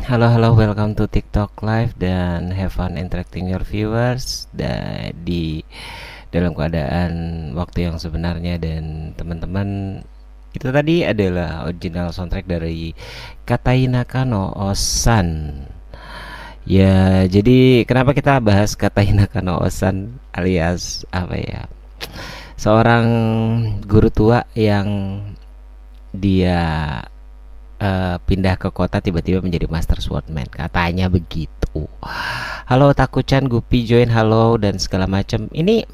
Halo halo, welcome to TikTok Live dan have fun interacting your viewers di dalam keadaan waktu yang sebenarnya. Dan teman-teman, itu tadi adalah original soundtrack dari Katai Nakano Osan. Ya, jadi kenapa kita bahas Katai Nakano Osan alias apa ya? Seorang guru tua yang dia pindah ke kota tiba-tiba menjadi Master Swordman, katanya begitu. Halo Takuchan, Gupi join, halo dan segala macam. Ini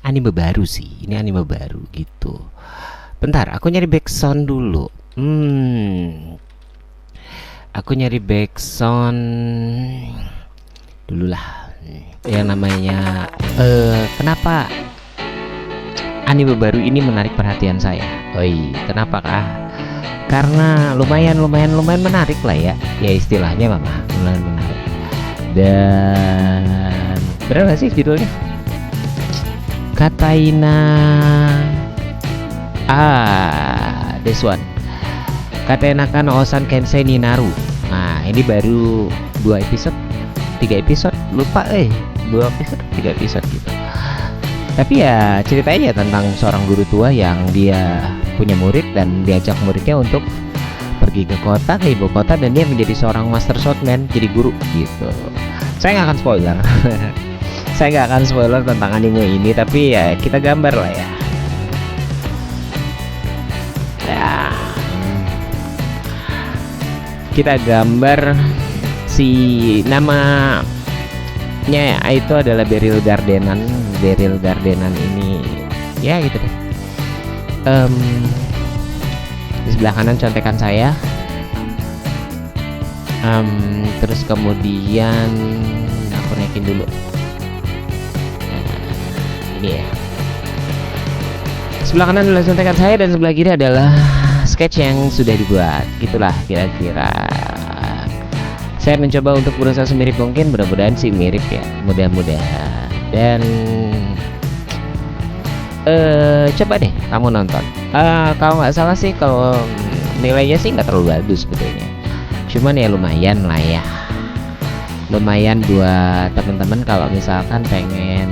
anime baru sih, ini anime baru gitu. Bentar, aku nyari backsound dulu. Aku nyari backsound dulu lah. Yang namanya kenapa anime baru ini menarik perhatian saya? Oi, kenapa kah? Karena lumayan menarik lah ya istilahnya mama, lumayan menarik. Dan berapa sih judulnya? Kataina this one, Kataina kan Osan Kensei ni Naru. Nah ini baru 2 episode 3 episode, lupa 2 episode 3 episode gitu. Tapi ya ceritanya tentang seorang guru tua yang dia punya murid dan diajak muridnya untuk pergi ke kota, ke ibu kota, dan dia menjadi seorang Master Swordman, jadi guru gitu. Saya nggak akan spoiler. Saya nggak akan spoiler tentang anime ini, tapi ya kita gambar lah ya. Kita gambar si namanya itu adalah Beryl Gardenan. Beryl Gardenan ini ya gitu deh. Di sebelah kanan contekan saya, terus kemudian aku naikin dulu. Ini ya, sebelah kanan adalah contekan saya dan sebelah kiri adalah sketch yang sudah dibuat. Gitulah kira-kira. Saya mencoba untuk berusaha semirip mungkin, mudah-mudahan sih mirip ya, mudah-mudahan. Dan coba deh kamu nonton. Kalau nggak salah sih, kalau nilainya sih nggak terlalu bagus sebetulnya, cuman ya lumayan lah ya, lumayan buat temen-temen kalau misalkan pengen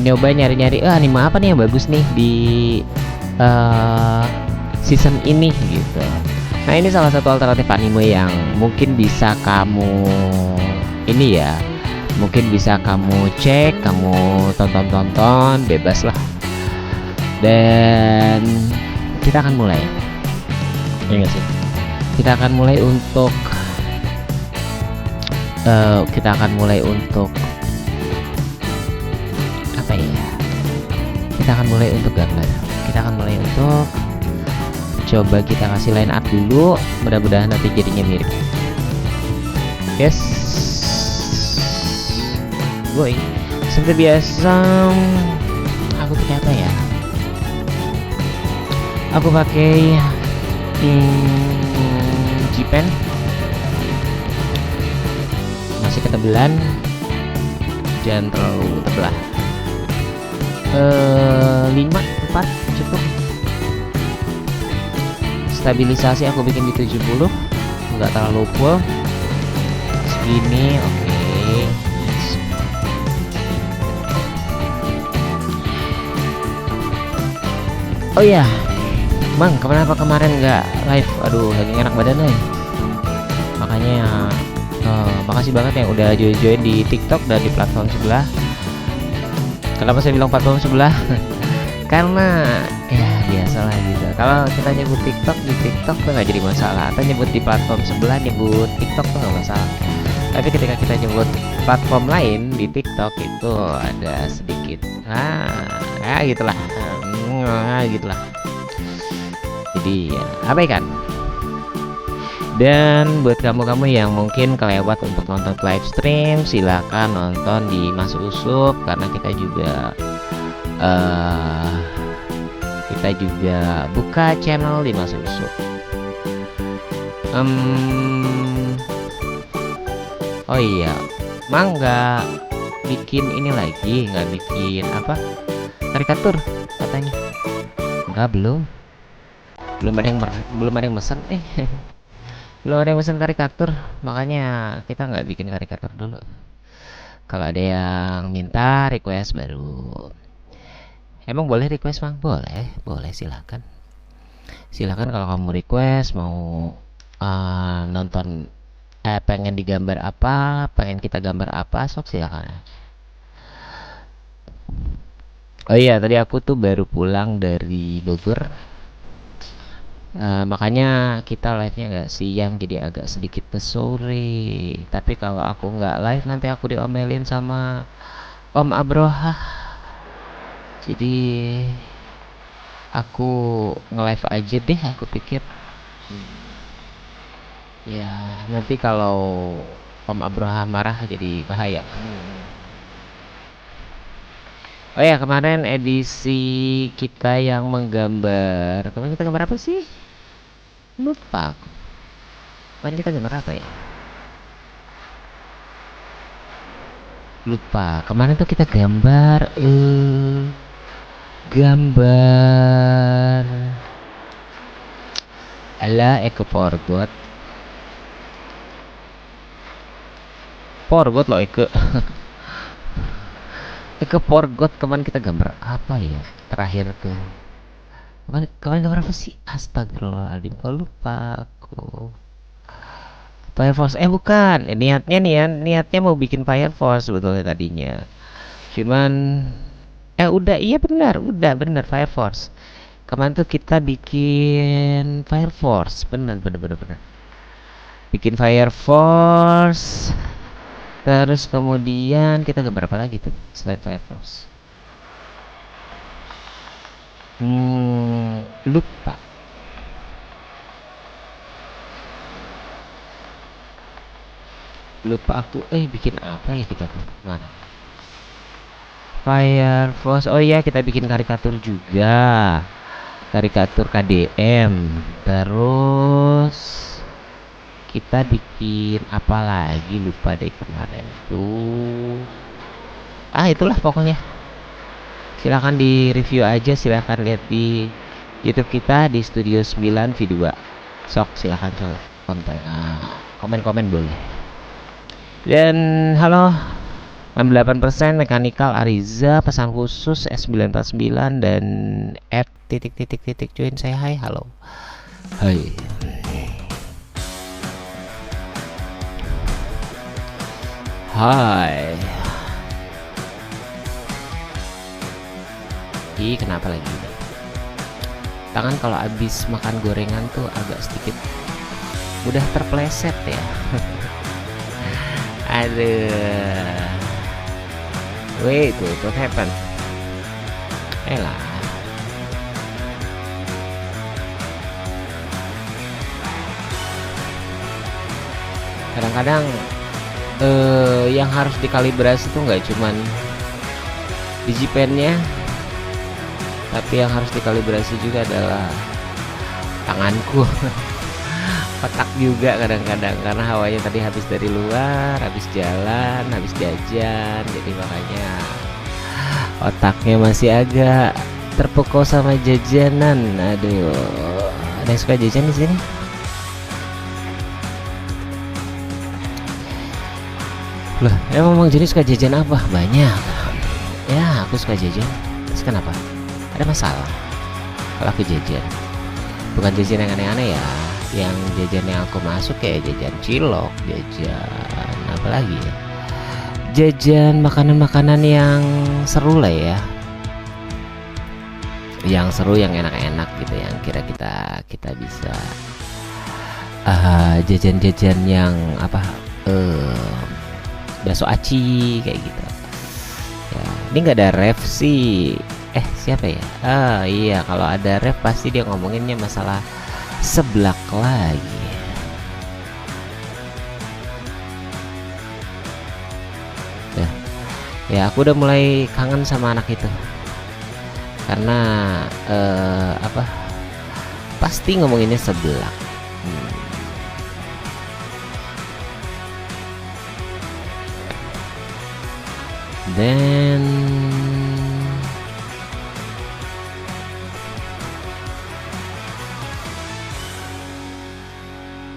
nyoba nyari-nyari anime apa nih yang bagus nih di season ini gitu. Nah ini salah satu alternatif anime yang mungkin bisa kamu ini ya, mungkin bisa kamu cek, kamu tonton bebas lah. Dan kita akan mulai. Ya nggak sih? Kita akan mulai untuk apa ya? Kita akan mulai untuk gambar. Kita akan mulai untuk coba kita kasih line art dulu. Mudah-mudahan nanti jadinya mirip. Yes. Boy, seperti biasa aku pakai apa ya? Aku pakai G-Pen, masih ketebelan, jangan terlalu tebal. 5, 4 cukup. Stabilisasi aku bikin di 70, nggak terlalu full. Segini, oke. Oh iya, Bang, kenapa kemarin nggak live? Aduh, lagi enak badan nih. Makanya makasih banget yang udah join di TikTok dan di platform sebelah. Kenapa saya bilang platform sebelah? Karena ya biasalah gitu. Kalau kita nyebut TikTok di TikTok tuh nggak jadi masalah. Kita nyebut di platform sebelah, nyebut TikTok tuh nggak masalah. Tapi ketika kita nyebut platform lain di TikTok itu ada sedikit gitulah. Gitulah. Jadi ya, abaikan. Dan buat kamu-kamu yang mungkin kelewat untuk nonton live stream, silakan nonton di Mas Usup, karena kita juga buka channel di Mas Usup. Oh iya, Mang nggak bikin ini lagi, nggak bikin apa karikatur katanya? Enggak, belum ada yang mesen Belum ada yang pesan karikatur, makanya kita nggak bikin karikatur dulu. Kalau ada yang minta request baru. Emang boleh request bang? Boleh, boleh silakan. Silakan kalau kamu request mau nonton pengen digambar apa, pengen kita gambar apa, sok silakan. Oh iya, tadi aku tuh baru pulang dari Bogor. Makanya kita live-nya nggak siang, jadi agak sedikit sore. Tapi kalau aku nggak live nanti aku diomelin sama Om Abroha. Jadi aku nge-live aja deh, aku pikir. Ya, nanti kalau Om Abroha marah jadi bahaya. Oh ya, kemarin edisi kita yang menggambar. Kemarin kita gambar apa sih? Lupa aku. Kemarin kita gambar apa ya? Lupa. Kemarin tuh kita gambar ala Eko Porbot. Porbot loh Eko. Eko Porbot kemarin kita gambar apa ya? Terakhir tuh. Kemarin gambar apa sih? Astagfirullahaladzim. Kok lupa aku. Fire Force bukan, niatnya nih ya, niatnya mau bikin Fire Force sebetulnya tadinya. Cuman udah, iya benar, udah benar Fire Force. Kemarin tuh kita bikin Fire Force, benar benar benar benar. Bikin Fire Force. Terus kemudian kita gambar apa lagi tuh selain Fire Force? Lupa. Lupa aku. Bikin apa ya kita tuh? Mana? Fire Force. Oh iya, kita bikin karikatur juga. Karikatur KDM. Terus kita bikin apa lagi, lupa deh kemarin tuh. Itulah pokoknya. Silahkan di review aja, silahkan lihat di YouTube kita di Studio 9 V2. Sok silahkan konten. Komen-komen boleh. Dan halo 68% mekanikal Ariza, pesan khusus S949 dan at titik join saya. Hai, halo. Hai. Hai. Kenapa lagi? Tangan kalau habis makan gorengan tuh agak sedikit mudah terpleset ya. Aduh. Wait, what happened? Lah. Kadang-kadang yang harus dikalibrasi tuh nggak cuman digipennya, tapi yang harus dikalibrasi juga adalah tanganku. Otak juga kadang-kadang, karena hawanya tadi habis dari luar, habis jalan, habis jajan, jadi makanya otaknya masih agak terpukau sama jajanan. Aduh, ada yang suka jajan di sini? Loh, emang jenis suka jajan apa? Banyak. Ya, aku suka jajan. Terus kenapa? Ada masalah kalau aku jajan? Bukan jajan yang aneh-aneh ya. Yang jajan yang aku masuk kayak jajan cilok, jajan apa lagi ya? Jajan makanan-makanan yang seru lah ya. Yang seru, yang enak-enak gitu, yang kira kita bisa jajan-jajan yang apa? Bakso aci kayak gitu. Ya, ini nggak ada ref sih. Siapa ya? Iya, kalau ada ref pasti dia ngomonginnya masalah seblak lagi. Ya aku udah mulai kangen sama anak itu, karena pasti ngomonginnya seblak. Dan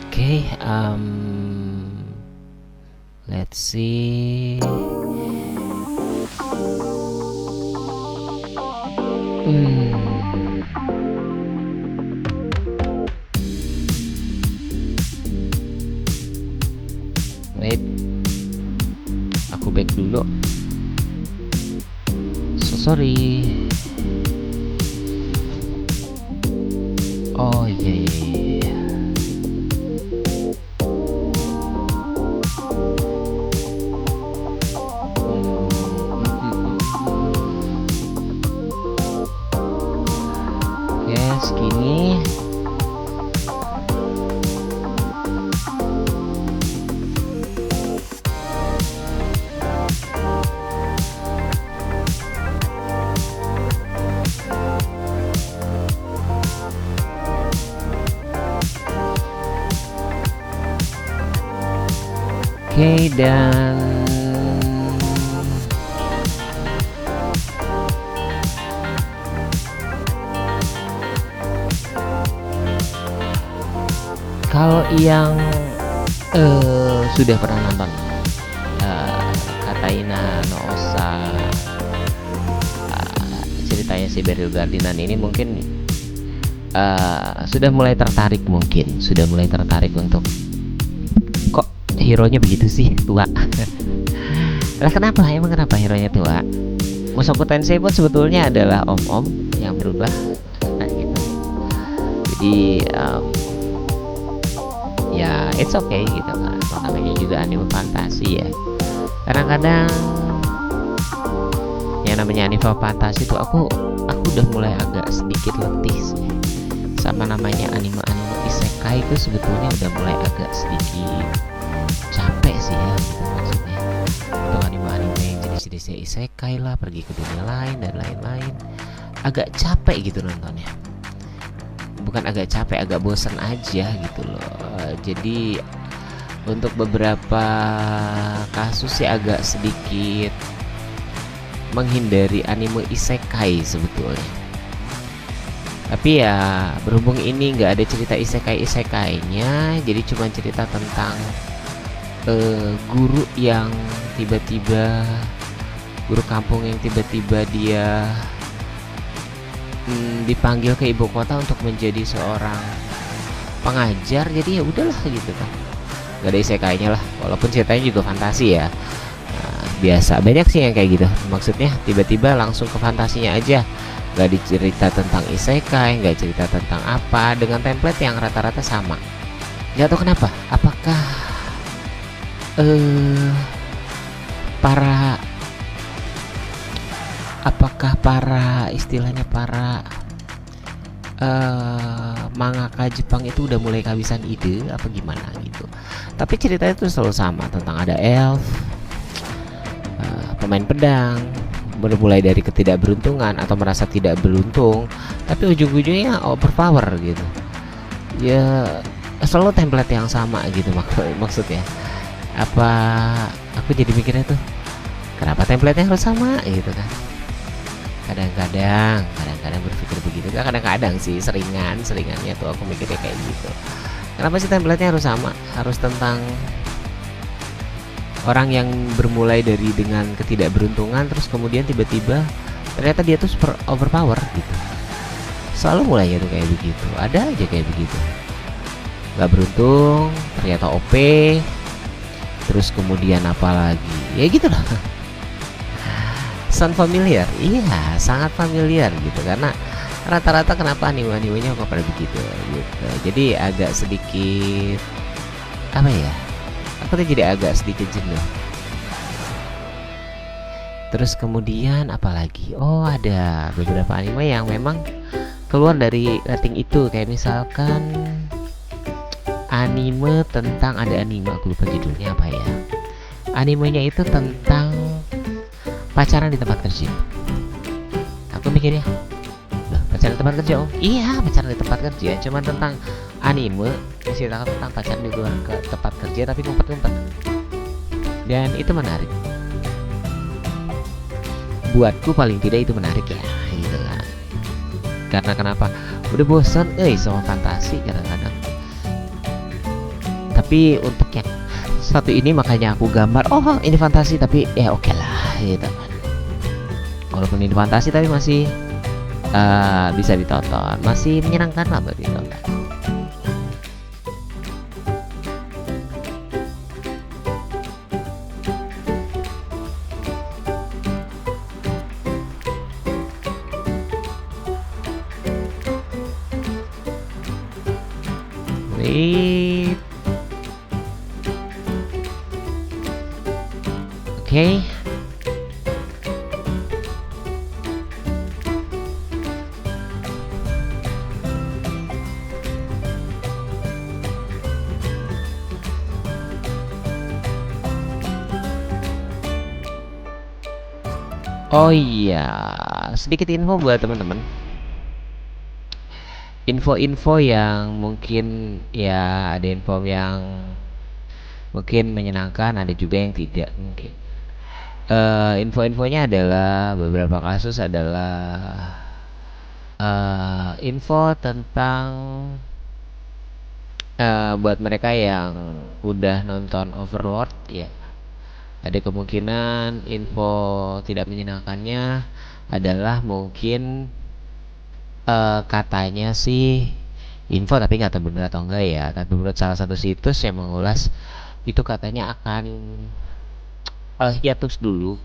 Oke, let's see. Wait, aku back dulu. So sorry. Oh iya, iya, iya. Ya segini. Oke, dan kalau yang sudah pernah nonton Kataina no Osa, ceritanya si Beryl Gardinan ini mungkin sudah mulai tertarik untuk kok hero-nya begitu sih, tua. Lah kenapa hero-nya tua? Mushoku Tensei pun sebetulnya adalah om-om yang berubah, nah, gitu. Jadi ya it's okay gitu kan, namanya juga anime fantasi ya. Kadang-kadang yang namanya anime fantasi itu aku udah mulai agak sedikit letih sih sama namanya anime isekai. Itu sebetulnya udah mulai agak sedikit capek sih ya gitu, maksudnya untuk anime yang jenis-jenisnya isekai lah, pergi ke dunia lain dan lain-lain, agak capek gitu nontonnya. Bukan agak capek, agak bosan aja gitu loh. Jadi untuk beberapa kasus sih agak sedikit menghindari anime isekai sebetulnya. Tapi ya berhubung ini nggak ada cerita isekainya, jadi cuma cerita tentang guru yang tiba-tiba, guru kampung yang tiba-tiba dia dipanggil ke ibu kota untuk menjadi seorang pengajar. Jadi ya udahlah gitu kan, nggak ada isekainya lah, walaupun ceritanya juga fantasi ya. Biasa banyak sih yang kayak gitu, maksudnya tiba-tiba langsung ke fantasinya aja, nggak dicerita tentang isekai, nggak cerita tentang apa, dengan template yang rata-rata sama. Nggak tahu kenapa, apakah para istilahnya para mangaka Jepang itu udah mulai kehabisan ide apa gimana gitu. Tapi ceritanya itu selalu sama, tentang ada elf, pemain pedang, bermulai dari ketidakberuntungan atau merasa tidak beruntung, tapi ujung-ujungnya overpower gitu. Ya selalu template yang sama gitu maksudnya. Apa aku jadi mikirnya tuh, kenapa template-nya harus sama gitu kan? Kadang-kadang berpikir begitu. Kadang-kadang sih, seringannya tuh aku mikirnya kayak gitu. Kenapa sih template-nya harus sama? Harus tentang orang yang bermulai dari dengan ketidakberuntungan, terus kemudian tiba-tiba ternyata dia tuh super overpower gitu. Selalu mulainya tuh kayak begitu. Ada aja kayak begitu. Gak beruntung, ternyata OP, terus kemudian apa lagi? Ya gitu lah. Sound familiar? Iya, sangat familiar gitu, karena rata-rata kenapa anime-animenya kok pada begitu gitu. Jadi agak sedikit apa ya? Aku tuh jadi agak sedikit jenuh. Terus kemudian apa lagi? Oh, ada beberapa anime yang memang keluar dari rating itu, kayak misalkan anime tentang, ada anime aku lupa judulnya apa ya. Animenya itu tentang pacaran di tempat kerja. Aku mikirnya, loh, pacaran di tempat kerja? Oh iya, pacaran di tempat kerja, cuman tentang anime menceritakan tentang pacaran di luar ke tempat kerja tapi ngumpet-ngumpet. Dan itu menarik. Buatku paling tidak itu menarik ya, gitu kan. Karena kenapa? Udah bosan sama fantasi kadang-kadang. Tapi untuk yang satu ini makanya aku gambar, oh ini fantasi tapi ya oke lah gitu. Walaupun ini fantasi tapi masih bisa ditonton, masih menyenangkan lah buat ditonton. Wait, oke. Oh iya, sedikit info buat teman-teman. Info-info yang mungkin ya ada info yang mungkin menyenangkan, ada juga yang tidak mungkin. Info-infonya adalah beberapa kasus adalah info tentang buat mereka yang udah nonton Overlord ya. Ada kemungkinan info tidak menyenangkannya adalah mungkin katanya sih info tapi nggak tahu benar atau enggak ya. Tapi menurut salah satu situs yang mengulas itu katanya akan hiatus dulu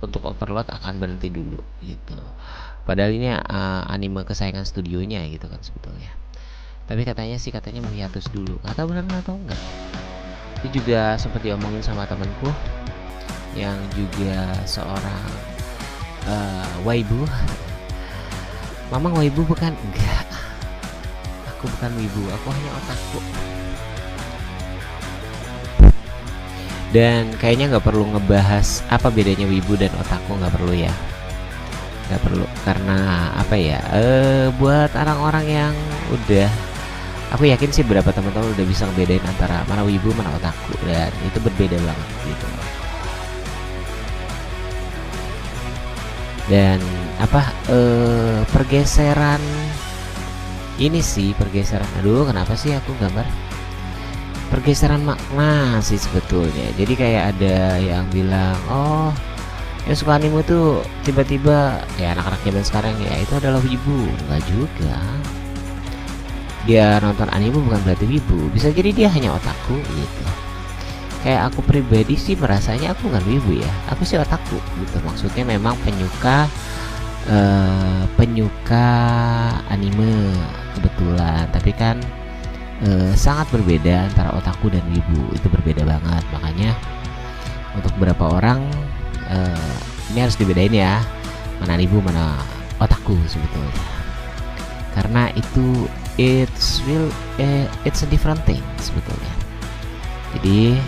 untuk Overlord akan berhenti dulu gitu. Padahal ini anime kesayangan studionya gitu kan sebetulnya. Tapi katanya mau hiatus dulu. Atau benar atau enggak? Itu juga sempat diomongin sama temanku yang juga seorang waibu. Mamang waibu bukan? Enggak. Aku bukan wibu, aku hanya otakku. Dan kayaknya nggak perlu ngebahas apa bedanya wibu dan otaku, nggak perlu ya. Nggak perlu karena apa ya? Buat orang-orang yang udah, aku yakin sih beberapa teman-teman udah bisa ngebedain antara mana wibu mana otaku dan itu berbeda banget gitu. Dan apa pergeseran ini sih pergeseran, aduh kenapa sih aku gambar pergeseran makna sih sebetulnya. Jadi kayak ada yang bilang, oh yang suka anime tuh tiba-tiba ya anak-anak zaman sekarang ya itu adalah wibu. Enggak juga, dia nonton anime bukan berarti wibu, bisa jadi dia hanya otaku gitu. Kayak aku pribadi sih merasanya aku nggak wibu ya, aku sih otaku gitu. Maksudnya memang penyuka anime kebetulan, tapi kan sangat berbeda antara otaku dan wibu, itu berbeda banget. Makanya untuk beberapa orang ini harus dibedain ya, mana wibu mana otaku sebetulnya, karena itu it's a different thing sebetulnya. Jadi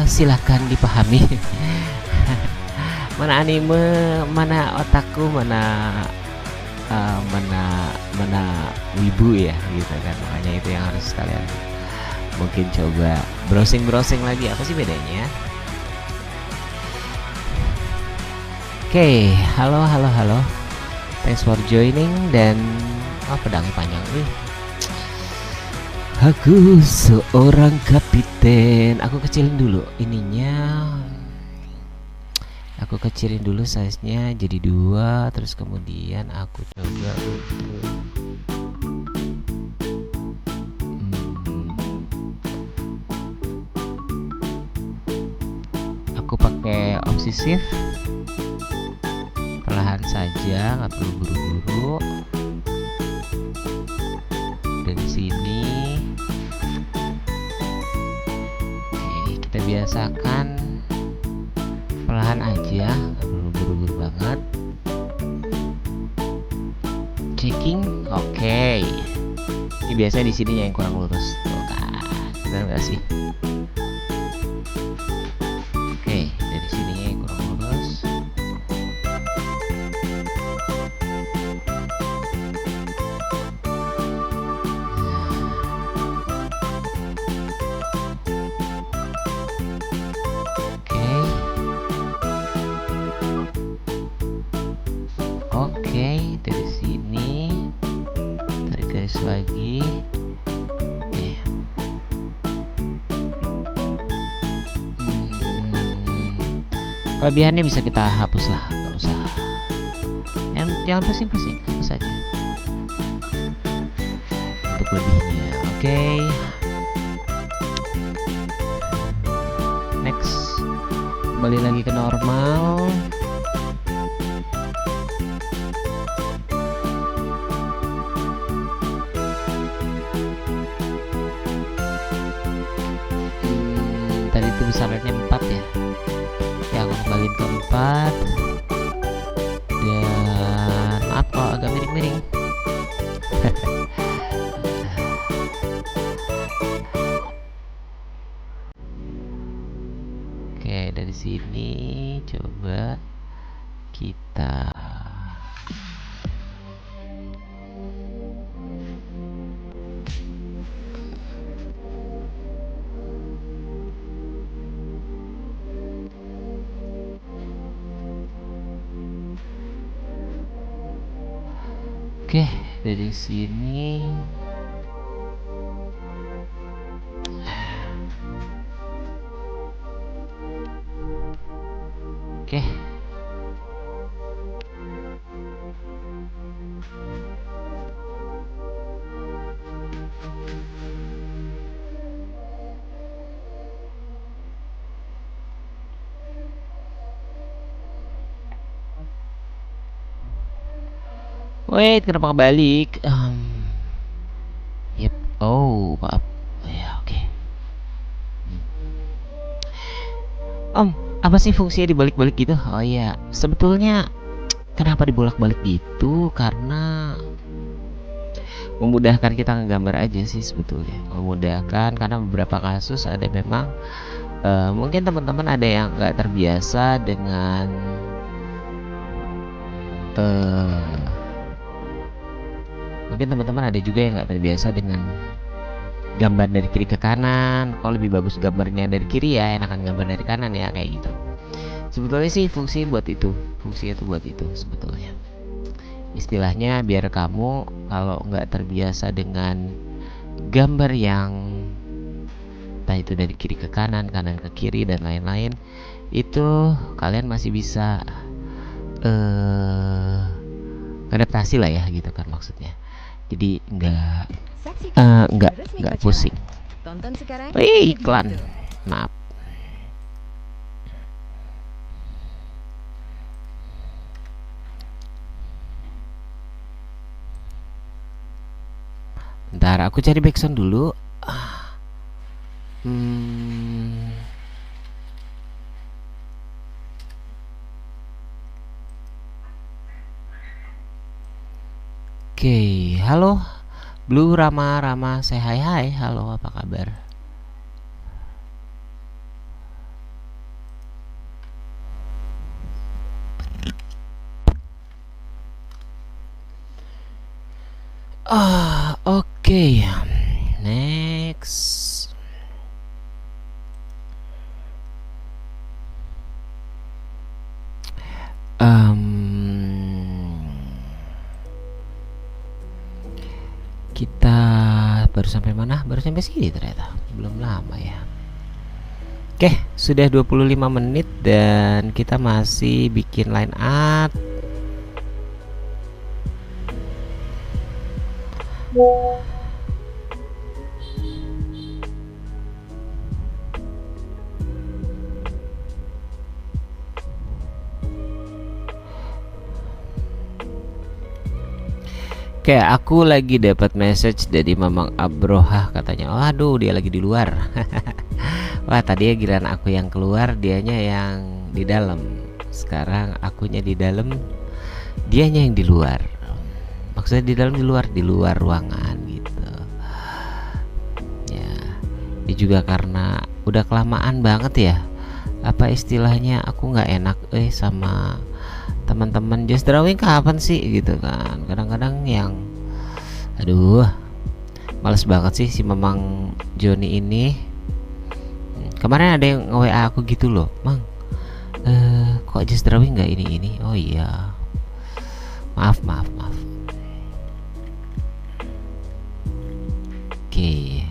silakan dipahami mana anime, mana otaku, mana wibu ya gitu kan. Makanya itu yang harus kalian mungkin coba browsing lagi apa sih bedanya. Oke, halo, thanks for joining. Dan pedangnya panjang nih. Aku seorang kapiten. Aku kecilin dulu ininya. Aku kecilin dulu size-nya jadi 2. Terus kemudian aku coba aku pakai opsi shift, perlahan saja, nggak perlu buru-buru. Dari sini oke, kita biasakan perlahan aja, nggak perlu buru-buru banget. Checking, oke. Ini biasanya di sini yang kurang lurus, tuh kan, benar nggak sih? Oke, dari sini yang kurang lurus. Oke, dari sini tarik garis lagi. Kelebihannya bisa kita hapus lah, nggak usah. Yang jangan pusing-pusing, hapus saja. Untuk lebihnya, oke. Next, kembali lagi ke normal. Tadi itu besarnya 4 ya. Ya aku kembaliin ke 4. Dan maaf kalau agak miring-miring. Oke, dari sini coba kita oke, dari sini oke. Wait, kenapa kebalik? Yep. Oh, maaf. Ya, oke. Apa sih fungsinya dibalik-balik gitu? Oh iya, sebetulnya kenapa dibolak-balik gitu? Karena memudahkan kita ngegambar aja sih sebetulnya. Memudahkan karena beberapa kasus ada memang mungkin teman-teman ada yang nggak terbiasa dengan mungkin teman-teman ada juga yang nggak terbiasa dengan gambar dari kiri ke kanan. Kalau lebih bagus gambarnya dari kiri ya enakan gambar dari kanan ya, kayak gitu. Sebetulnya sih fungsinya itu buat itu sebetulnya. Istilahnya biar kamu kalau nggak terbiasa dengan gambar yang entah itu dari kiri ke kanan, kanan ke kiri dan lain-lain, itu kalian masih bisa adaptasi lah ya gitu kan maksudnya. Jadi nggak pusing. Tonton sekarang. Iklan. Maaf. Bentar, aku cari backsound dulu. Oke, halo Blue, Rama, say hai, halo, apa kabar? Oke. Next. Kita baru sampai mana? Baru sampai sini ternyata. Belum lama ya. Oke, sudah 25 menit dan kita masih bikin line art. Kayak aku lagi dapat message dari Mamang Abroha, katanya, waduh dia lagi di luar. Wah, tadi ya giliran aku yang keluar, dianya yang di dalam. Sekarang akunya di dalam, dianya yang di luar. Maksudnya di dalam, di luar ruangan gitu. Ya, ini juga karena udah kelamaan banget ya. Apa istilahnya, aku nggak enak sama teman-teman just drawing kapan sih gitu kan. Kadang-kadang yang aduh males banget sih si Mamang Joni ini. Kemarin ada yang nge-WA aku gitu loh, Mang kok just drawing nggak ini. Oh iya, maaf. Oke.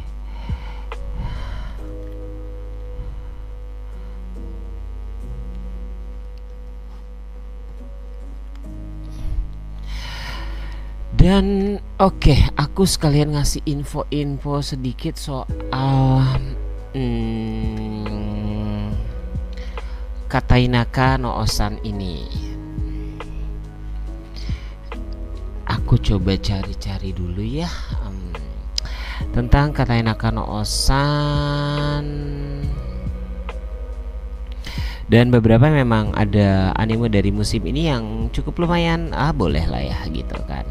Dan oke, aku sekalian ngasih info-info sedikit soal hmm, Katainaka no Osan ini. Aku coba cari-cari dulu ya, tentang Katainaka no Osan. Dan beberapa memang ada anime dari musim ini yang cukup lumayan, boleh lah ya gitu kan.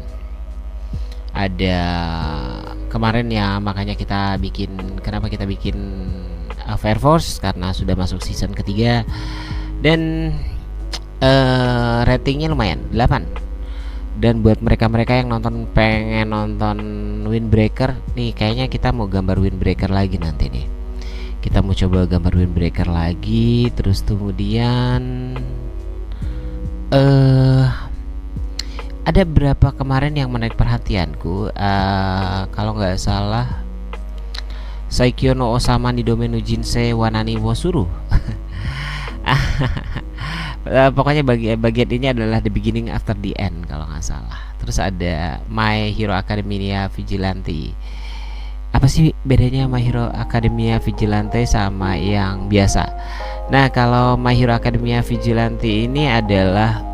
Ada kemarin ya, makanya kenapa kita bikin Fire Force, karena sudah masuk season ketiga dan ratingnya lumayan 8. Dan buat mereka-mereka yang pengen nonton Windbreaker nih, kayaknya kita mau gambar Windbreaker lagi nanti nih. Kita mau coba gambar Windbreaker lagi. Terus kemudian ada berapa kemarin yang menarik perhatianku. Kalau nggak salah, Saikyo no Osama ni Domenu Jinsei Wanani Wosuru. Pokoknya bagian ini adalah the beginning after the end kalau nggak salah. Terus ada My Hero Academia Vigilante. Apa sih bedanya My Hero Academia Vigilante sama yang biasa? Nah, kalau My Hero Academia Vigilante ini adalah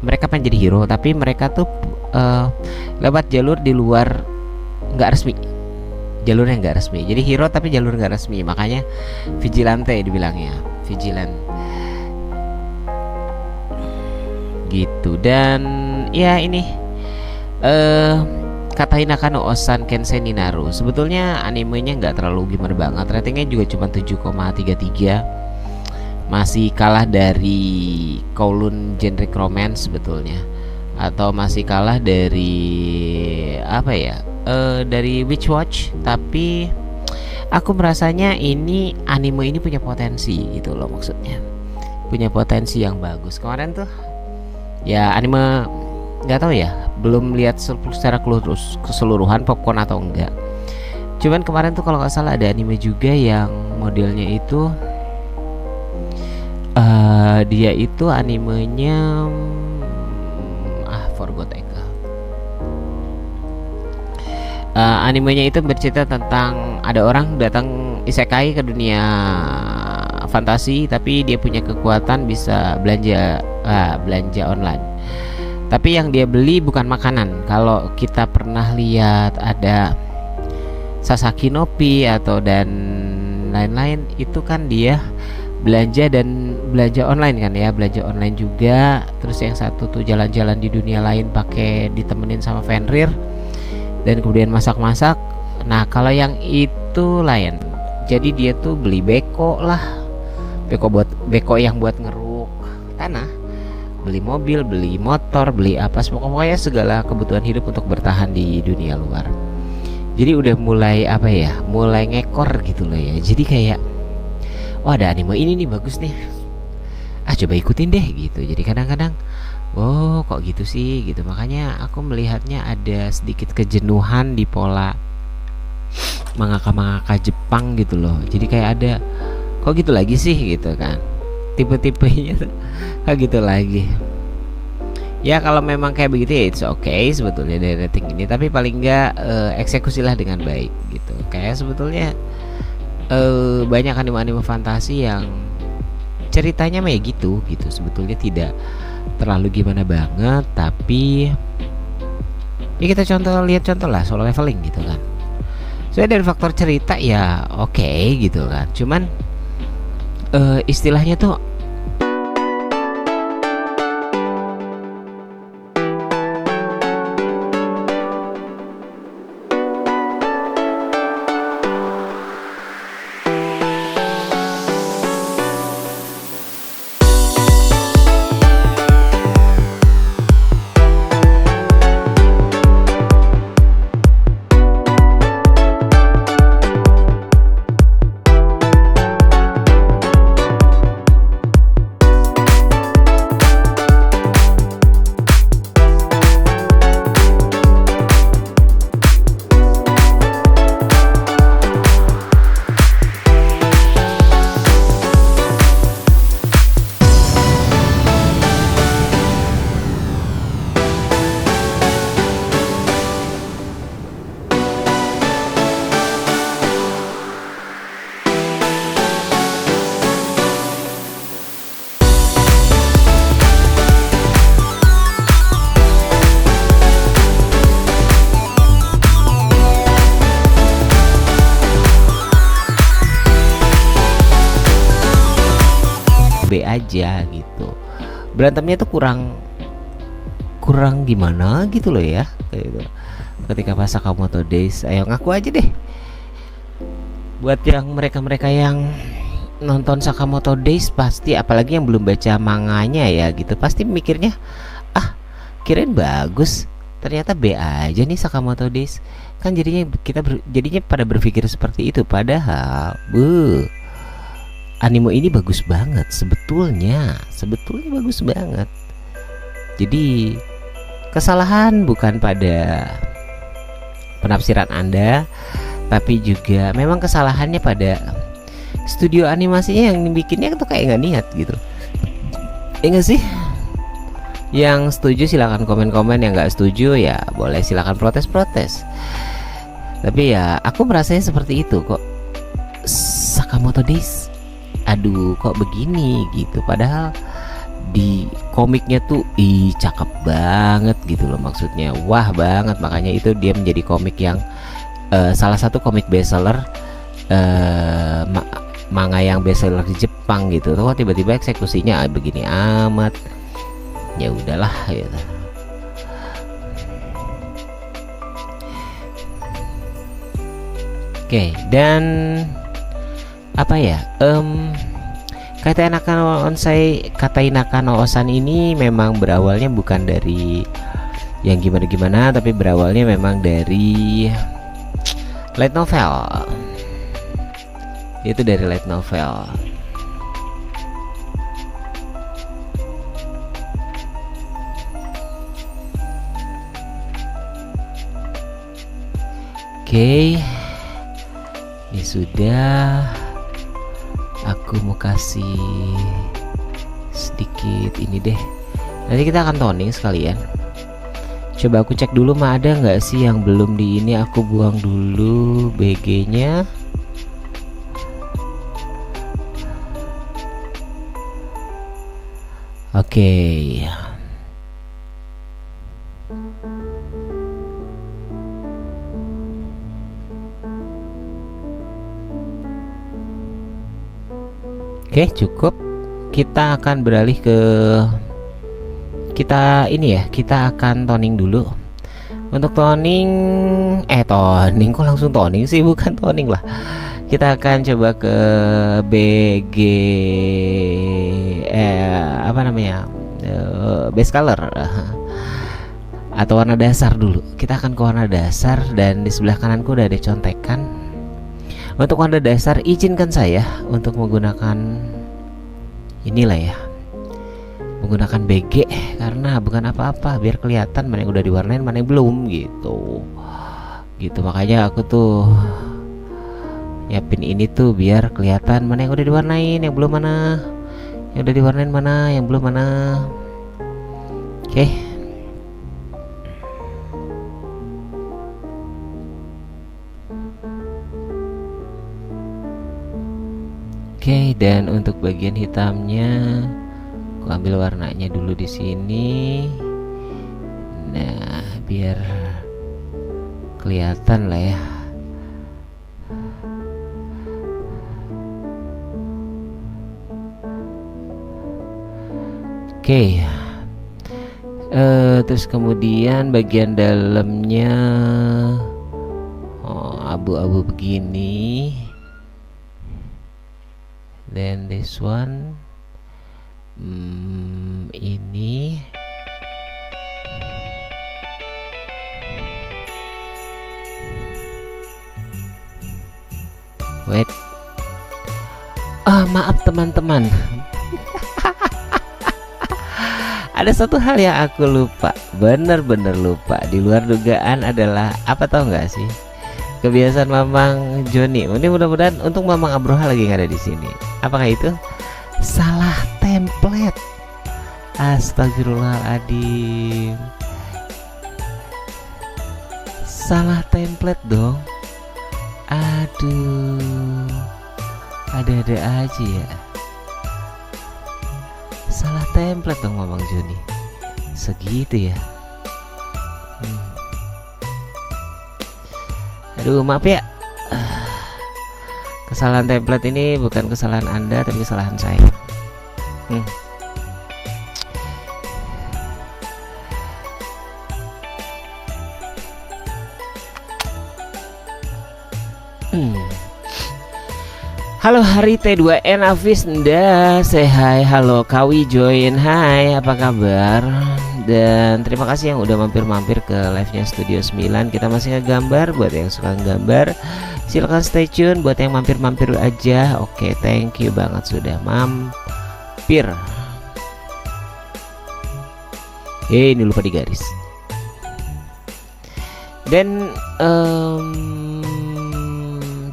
mereka pengen jadi hero, tapi mereka tuh lewat jalur di luar, nggak resmi. Jalurnya nggak resmi. Jadi hero tapi jalur nggak resmi. Makanya Vigilante dibilangnya. Vigilant. Gitu. Dan ya ini Katainaka no Osan Kensei ni Naru. Sebetulnya animenya nggak terlalu gimana banget. Ratingnya juga cuma 7,33. Masih kalah dari Kowloon Generic Romance sebetulnya. Atau masih kalah dari apa ya? Dari Witch Watch. Tapi aku merasanya ini anime ini punya potensi gitu loh, maksudnya. Punya potensi yang bagus. Kemarin tuh ya anime nggak tahu ya, belum lihat secara keseluruhan popcorn atau enggak. Cuman kemarin tuh kalau nggak salah ada anime juga yang modelnya itu dia itu animenya forgot animenya itu bercerita tentang ada orang datang isekai ke dunia fantasi, tapi dia punya kekuatan bisa belanja online. Tapi yang dia beli bukan makanan. Kalau kita pernah lihat ada Sasaki no Pi atau dan lain-lain, itu kan dia belanja dan belanja online kan ya, belanja online juga. Terus yang satu tuh jalan-jalan di dunia lain pakai ditemenin sama Fenrir dan kemudian masak-masak. Nah, kalau yang itu lain. Jadi dia tuh beli beko lah. Beko yang buat ngeruk tanah. Beli mobil, beli motor, beli apa, pokoknya segala kebutuhan hidup untuk bertahan di dunia luar. Jadi udah mulai mulai ngekor gitu loh ya. Jadi kayak, oh ada anime ini nih bagus nih, coba ikutin deh gitu. Jadi kadang-kadang, oh kok gitu sih gitu. Makanya aku melihatnya ada sedikit kejenuhan di pola mangaka Jepang gitu loh. Jadi kayak ada, kok gitu lagi sih gitu kan, tipe-tipenya kayak gitu lagi. Ya kalau memang kayak begitu ya it's okay sebetulnya dari rating ini, tapi paling enggak eksekusilah dengan baik gitu. Kayak sebetulnya banyak anime-anime fantasi yang ceritanya kayak gitu sebetulnya tidak terlalu gimana banget, tapi ya kita lihat contoh lah Solo Leveling gitu kan. Soalnya dari faktor cerita ya oke gitu kan, cuman istilahnya tuh B aja gitu. Berantemnya tuh kurang kurang gimana gitu loh ya, gitu. Ketika pas Sakamoto Days, ayo ngaku aja deh. Buat yang mereka-mereka yang nonton Sakamoto Days pasti, apalagi yang belum baca manganya ya gitu, pasti mikirnya ah kirain bagus, ternyata B aja nih Sakamoto Days. Kan jadinya jadinya pada berpikir seperti itu, padahal anime ini bagus banget sebetulnya bagus banget. Jadi kesalahan bukan pada penafsiran Anda, tapi juga memang kesalahannya pada studio animasinya yang bikinnya tuh kayak nggak niat gitu. Enggak sih? Yang setuju silakan komen-komen, yang nggak setuju ya boleh silakan protes-protes. Tapi ya aku merasanya seperti itu kok. Sakamoto Days, aduh kok begini gitu. Padahal di komiknya tuh cakep banget gitu loh, maksudnya wah banget. Makanya itu dia menjadi komik yang salah satu komik bestseller, manga yang bestseller di Jepang gitu. Kok tiba-tiba eksekusinya begini amat, ya udahlah gitu. Oke, dan apa ya, kata Inaka no Osan ini memang berawalnya bukan dari yang gimana-gimana, tapi berawalnya memang dari light novel. Itu dari light novel. Oke, ini sudah. Aku mau kasih sedikit ini deh. Nanti kita akan toning sekalian. Coba aku cek dulu mah ada nggak sih yang belum di ini. Aku buang dulu BG-nya. Oke. Oke, cukup. Kita akan beralih ke kita akan toning dulu. Untuk toning kok langsung toning sih, bukan toning lah. Kita akan coba ke BG base color atau warna dasar dulu. Kita akan ke warna dasar, dan di sebelah kananku udah ada contekan. Untuk warna dasar, izinkan saya untuk menggunakan inilah ya, menggunakan BG, karena bukan apa-apa, biar kelihatan mana yang udah diwarnain, mana yang belum gitu. Makanya aku tuh nyiapin ini tuh biar kelihatan mana yang udah diwarnain, yang belum mana, yang udah diwarnain mana, yang belum mana. Oke. Oke, dan untuk bagian hitamnya aku ambil warnanya dulu di sini. Nah, biar kelihatan lah ya. Oke. Terus kemudian bagian dalamnya abu-abu begini. Then this one ini wait, maaf teman-teman. Ada satu hal yang aku lupa, bener-bener lupa, di luar dugaan adalah apa, tau nggak sih? Kebiasaan Mamang Joni. Ini mudah-mudahan untuk Mamang Abroha lagi nggak ada di sini. Apakah itu? Salah template. Astagfirullahaladzim. Salah template dong. Aduh. Ada-ada aja ya. Salah template dong Mamang Joni. Segitu ya. Aduh, maaf ya. Kesalahan template ini bukan kesalahan Anda, tapi kesalahan saya. Hmm. Hmm. Halo Hari T2N Afis Nda, say hi. Halo Kawi join, hai, apa kabar? Dan terima kasih yang udah mampir-mampir ke live-nya Studio 9. Kita masih ngegambar, buat yang suka ngegambar silahkan stay tune, buat yang mampir-mampir aja. Oke, thank you banget sudah mampir. Ini lupa digaris. Dan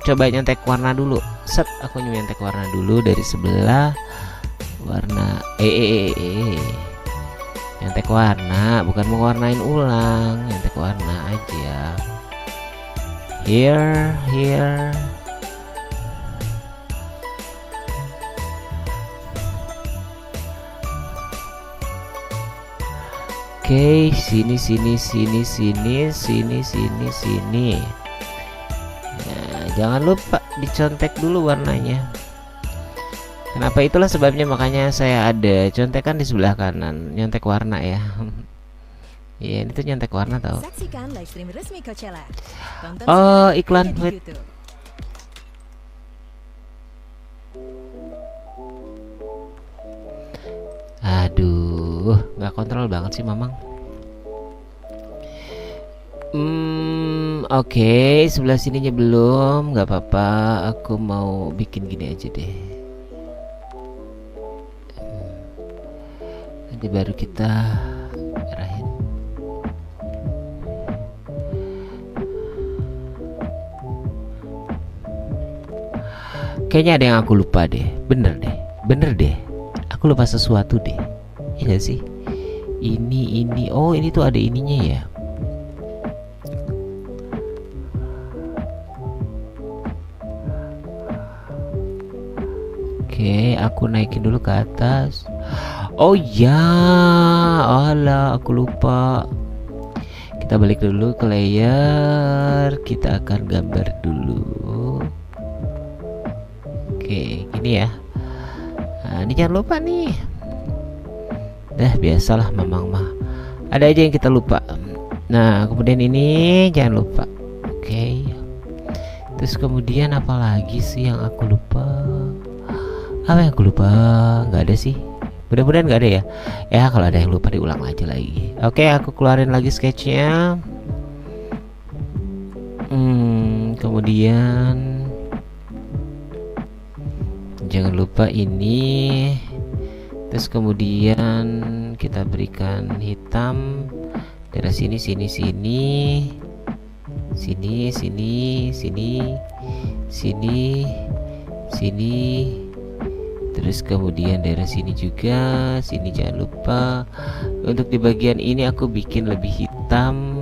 coba nyontek warna dulu. Set, aku nyontek warna dulu dari sebelah. Warna nyontek warna, bukan mewarnain ulang, nyontek warna aja. Here. Oke, sini. Nah, jangan lupa dicontek dulu warnanya. Kenapa? Itulah sebabnya makanya saya ada contekan di sebelah kanan, nyontek warna ya. Iya, ini tuh nyontek warna tau. Saksikan live stream resmi Coachella. Tonton Oh, sekarang iklan, hanya di wait. YouTube. Aduh, nggak kontrol banget sih Mamang. Oke, sebelah sininya belum, nggak apa-apa. Aku mau bikin gini aja deh. Nanti baru kita arahin. Kayaknya ada yang aku lupa deh. Bener deh. Aku lupa sesuatu deh. Iya gak sih? Ini. Oh, ini tuh ada ininya ya. Oke, aku naikin dulu ke atas. Oh ya, alah, aku lupa. Kita balik dulu ke layer. Kita akan gambar dulu. Oke, gini ya. Nah, ini jangan lupa nih. Biasalah Mamang mah. Ada aja yang kita lupa. Nah, kemudian ini jangan lupa. Oke. Terus kemudian apa lagi sih yang aku lupa? Apa yang aku lupa? Nggak ada sih. Mudah-mudahan nggak ada ya. Ya kalau ada yang lupa diulang aja lagi. Oke, aku keluarin lagi sketchnya. Kemudian jangan lupa ini. Terus kemudian kita berikan hitam dari sini. Terus kemudian daerah sini juga, sini jangan lupa. Untuk di bagian ini aku bikin lebih hitam,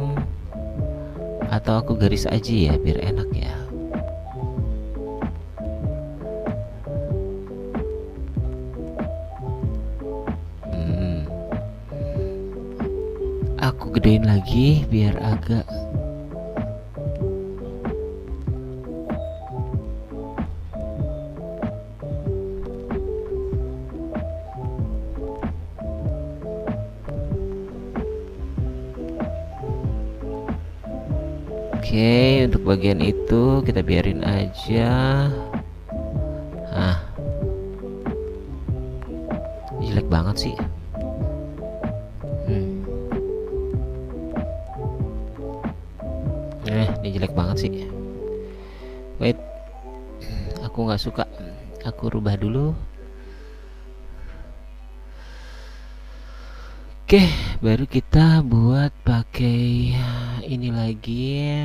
atau aku garis aja ya biar enak ya. Aku gedein lagi biar agak. Oke, untuk bagian itu kita biarin aja. Jelek banget sih. Ini jelek banget sih. Wait, aku nggak suka. Aku rubah dulu. Oke, baru kita buat pakai ini lagi.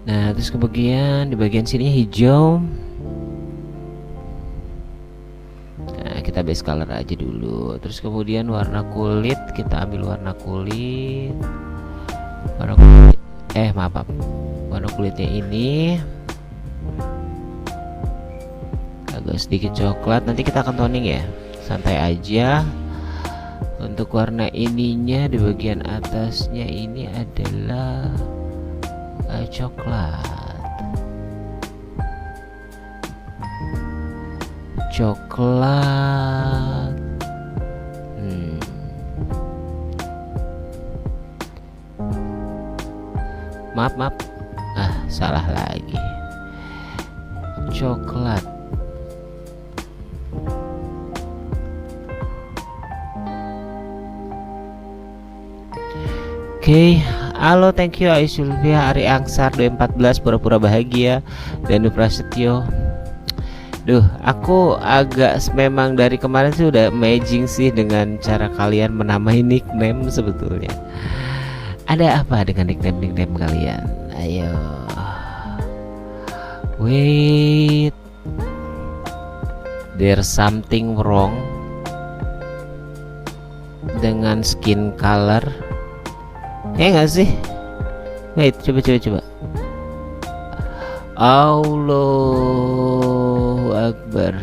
Nah, terus kemudian di bagian sini hijau. Nah, kita base color aja dulu. Terus kemudian warna kulit, kita ambil warna kulit. Warna kulitnya ini agak sedikit coklat. Nanti kita akan toning ya. Santai aja. Untuk warna ininya di bagian atasnya ini adalah coklat. Coklat. Maaf. Salah lagi. Coklat. Oke, halo, thank you Aisyulvia, Ari Angsar 214, pura-pura bahagia, dan Prasetyo. Duh, aku agak memang dari kemarin sih udah amazing sih dengan cara kalian menamai nickname sebetulnya. Ada apa dengan nickname kalian? Ayo. Wait. There's something wrong dengan skin color. Nggak sih? Wait, coba. Allahu Akbar.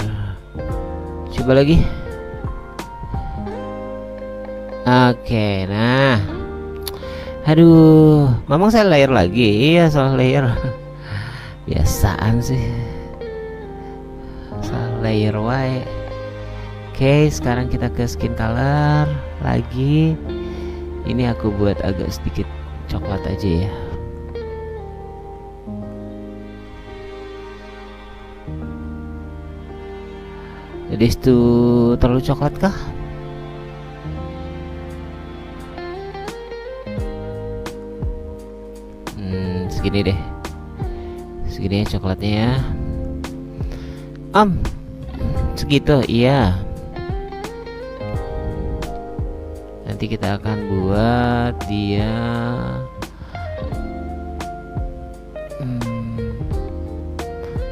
Coba lagi. Oke, nah. Aduh, memang saya layer lagi. Iya, salah layer. Biasaan sih. Salah layer wae. Oke, sekarang kita ke skin color lagi. Ini aku buat agak sedikit coklat aja ya. Jadi itu terlalu coklat kah? Segini deh. Segini ya coklatnya ya. Segitu, iya. Nanti kita akan buat dia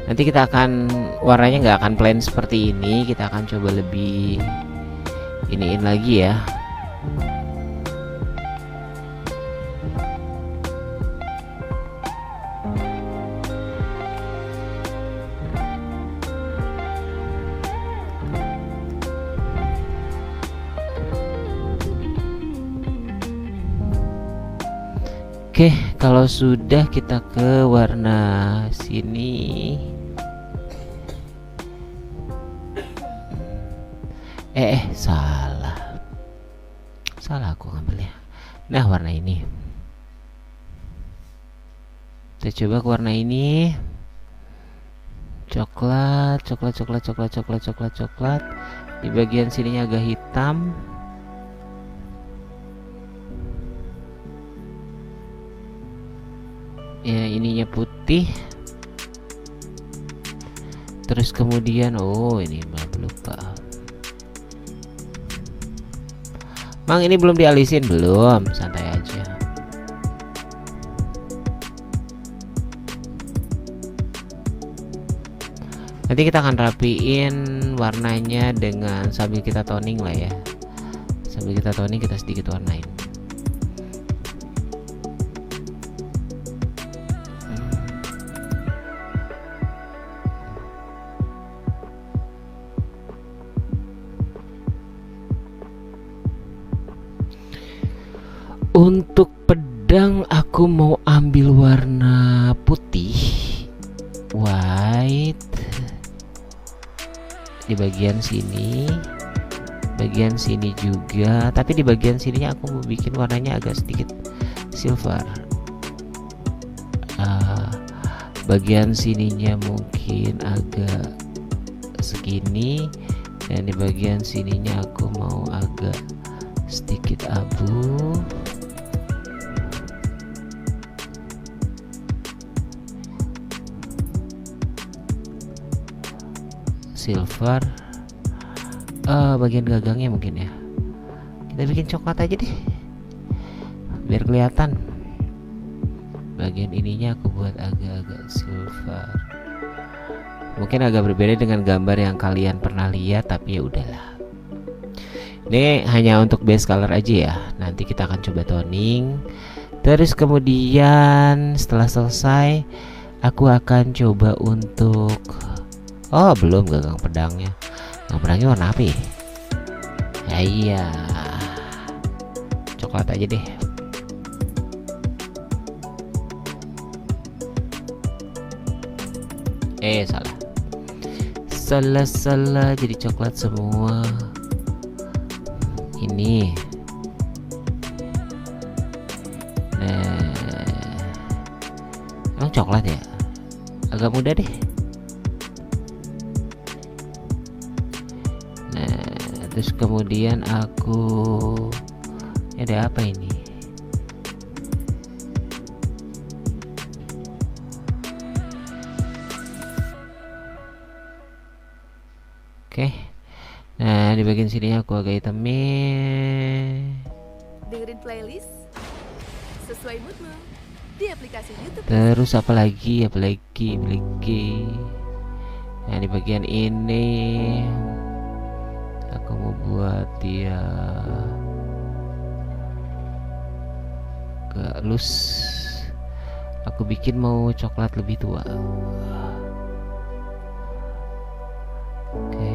nanti kita akan warnanya nggak akan plain seperti ini, kita akan coba lebih iniin lagi ya. Oke, kalau sudah kita ke warna sini. Salah aku ngambilnya. Nah, warna ini. Kita coba ke warna ini. Coklat. Di bagian sininya agak hitam. Ya, ininya putih. Terus kemudian ini lupa. Mang, ini belum dialisin? Belum, santai aja. Nanti kita akan rapiin warnanya dengan sambil kita toning lah ya. Sambil kita toning kita sedikit warnain. Untuk pedang aku mau ambil warna putih, white, di bagian sini juga, tapi di bagian sininya aku mau bikin warnanya agak sedikit silver. Bagian sininya mungkin agak segini, dan di bagian sininya aku mau agak sedikit abu. Silver. Bagian gagangnya mungkin ya kita bikin coklat aja deh biar kelihatan. Bagian ininya aku buat agak-agak silver, mungkin agak berbeda dengan gambar yang kalian pernah lihat, tapi ya udahlah, ini hanya untuk base color aja ya. Nanti kita akan coba toning, terus kemudian setelah selesai aku akan coba untuk belum gagang pedangnya. Gagang pedangnya warna apa ya? Iya, coklat aja deh. Salah jadi coklat semua. Ini emang coklat ya, agak mudah deh. Nah terus kemudian ada apa ini? Oke, nah di bagian sini aku agak hitamin. Dengerin playlist sesuai moodmu di aplikasi YouTube. Terus apa lagi? Nah di bagian ini aku mau buat dia agak loose. Aku bikin mau coklat lebih tua. Oke.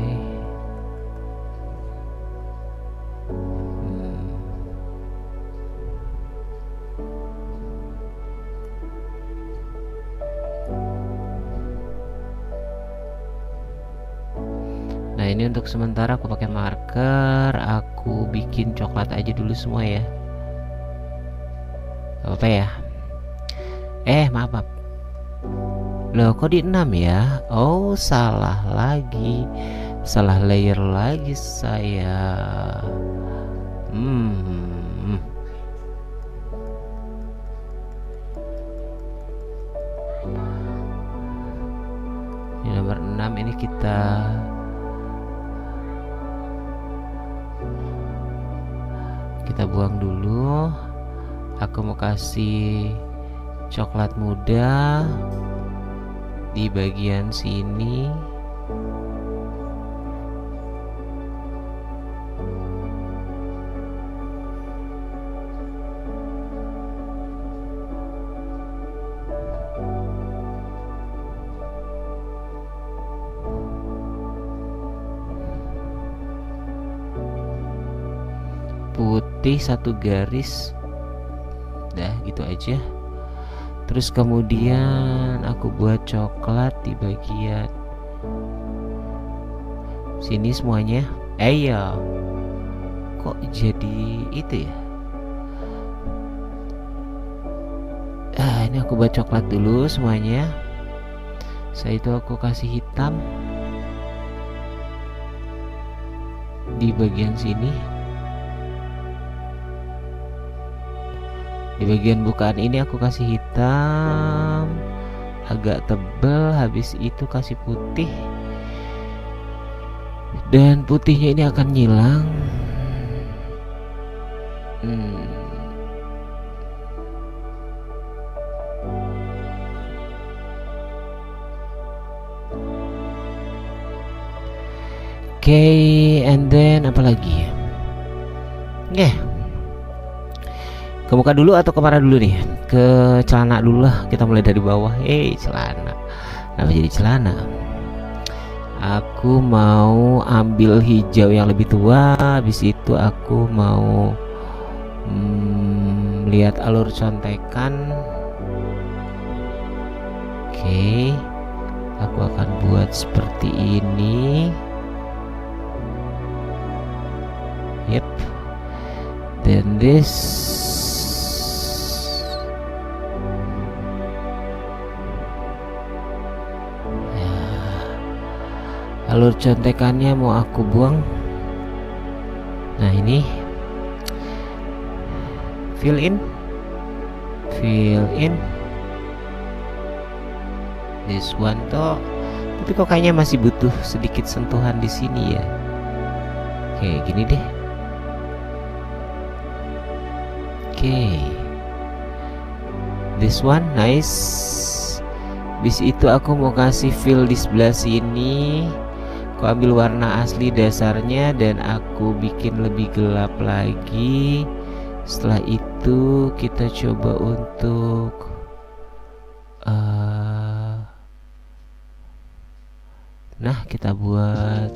Nah ini untuk sementara aku pakai marker. Aku bikin coklat aja dulu semua ya. Gak apa-apa ya. Maaf. Loh kok di 6 ya? Oh salah lagi. Salah layer lagi saya. Ini nomor 6 ini kita buang dulu. Aku mau kasih coklat muda di bagian sini. Putih satu garis. Dah gitu aja. Terus kemudian aku buat coklat di bagian sini semuanya. Ya kok jadi itu ya? Ini aku buat coklat dulu semuanya. Setelah itu aku kasih hitam di bagian sini. Di bagian bukaan ini aku kasih hitam agak tebal. Habis itu kasih putih. Dan putihnya ini akan nyilang. And then apa lagi? Ke muka dulu atau ke mana dulu nih? Ke celana dulu lah. Kita mulai dari bawah. Celana. Kenapa jadi celana? Aku mau ambil hijau yang lebih tua. Habis itu aku mau lihat alur contekan. Aku akan buat seperti ini. Then this. Alur contekannya mau aku buang. Nah ini fill in this one toh. Tapi kok kayaknya masih butuh sedikit sentuhan di sini ya. Gini deh. This one nice. Bis itu aku mau kasih fill di sebelah sini. Aku ambil warna asli dasarnya dan aku bikin lebih gelap lagi. Setelah itu kita coba untuk kita buat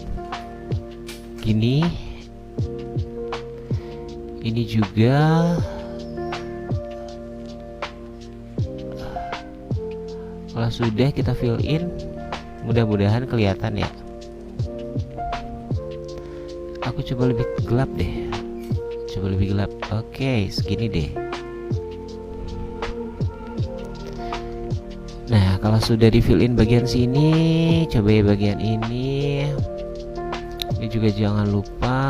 gini. Ini juga kalau sudah kita fill in, mudah-mudahan kelihatan ya. Aku coba lebih gelap deh. Coba lebih gelap. Oke, segini deh. Nah, kalau sudah di fill in bagian sini, coba ya bagian ini. Ini juga jangan lupa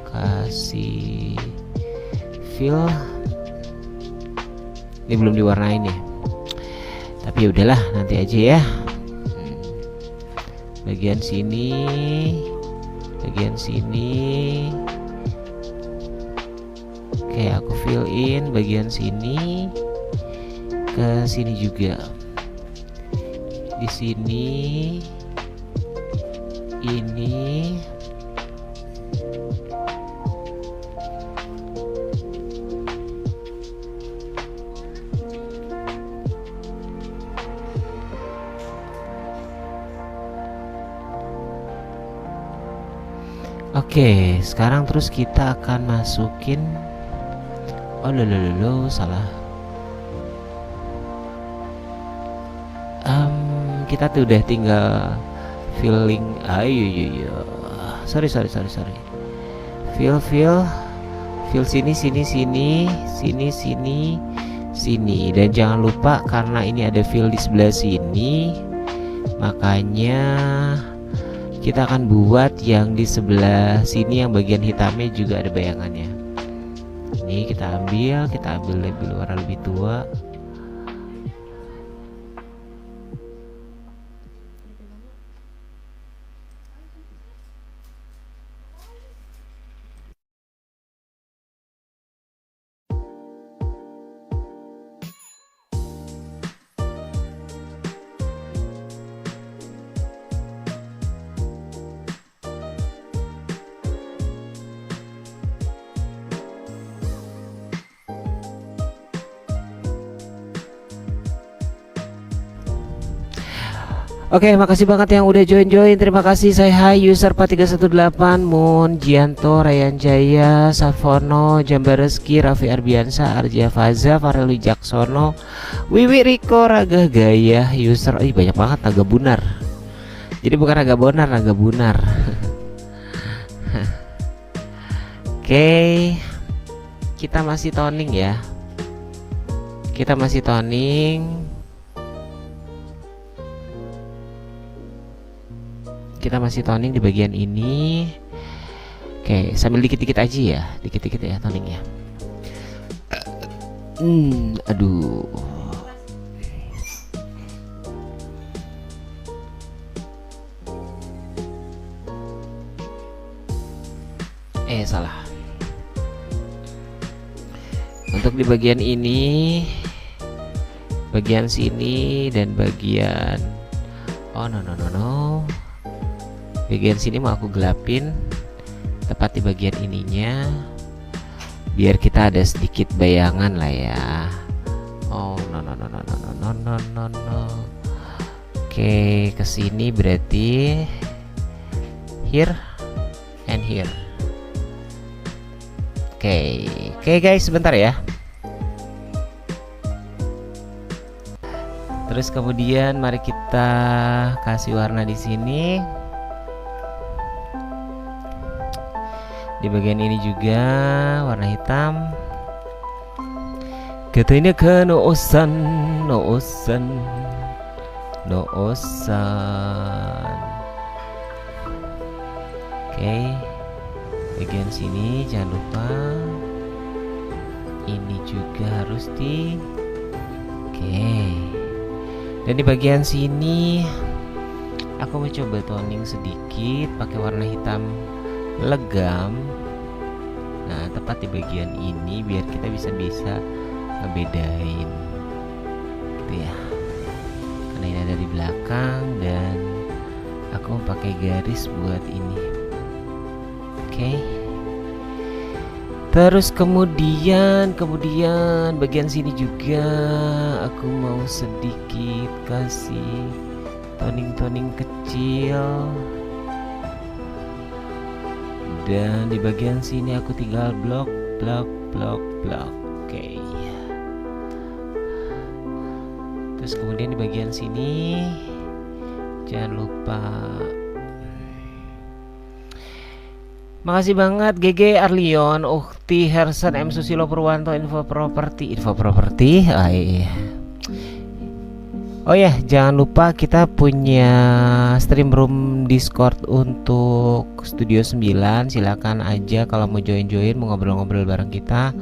kasih fill. Ini belum diwarnain ya. Tapi ya udahlah, nanti aja ya. Bagian sini, bagian sini. Oke, aku fill in bagian sini. Ke sini juga. Di sini. Ini. Oke, sekarang terus kita akan masukin. Oh, lo salah. Kita tuh udah tinggal filling. Ayo. Sorry. Fill sini. Dan jangan lupa karena ini ada fill di sebelah sini, makanya kita akan buat yang di sebelah sini yang bagian hitamnya juga ada bayangannya. Ini kita ambil label warna lebih tua. Oke, makasih banget yang udah join. Terima kasih. Saya Hai user 4318, Moon, Gianto, Ryan Jaya, Safono, Jambareski, Raffi Arbiansa, Arja Faza, Farel Wijaksono, Wiwi Riko, Raga Gaya, user. Banyak banget Naga Bunar. Jadi bukan Naga Bonar, Naga Bunar. Oke. Kita masih toning ya. Kita masih toning di bagian ini. Oke, sambil dikit-dikit aja ya, dikit-dikit ya toningnya. Aduh. Salah. Untuk di bagian ini, bagian sini dan bagian no. Bagian sini mau aku gelapin, tepat di bagian ininya, biar kita ada sedikit bayangan lah ya. No. Oke, kesini berarti here and here. Oke guys, sebentar ya. Terus kemudian mari kita kasih warna di sini. Di bagian ini juga warna hitam. Katanya ke no osan. Oke. Bagian sini jangan lupa. Ini juga harus di. Oke. Dan di bagian sini aku mencoba toning sedikit pakai warna hitam legam. Nah, tepat di bagian ini biar kita bisa ngebedain gitu ya. Karena ini ada di belakang dan aku mau pakai garis buat ini. Oke. Terus kemudian bagian sini juga aku mau sedikit kasih toning kecil Dan di bagian sini aku tinggal blok. Oke. Terus kemudian di bagian sini jangan lupa. Makasih banget GG Arlion, Ukti Hersen, M Susilo Purwanto, info properti. Oh ya, jangan lupa kita punya stream room Discord untuk Studio 9. Silakan aja kalau mau join, mau ngobrol-ngobrol bareng kita.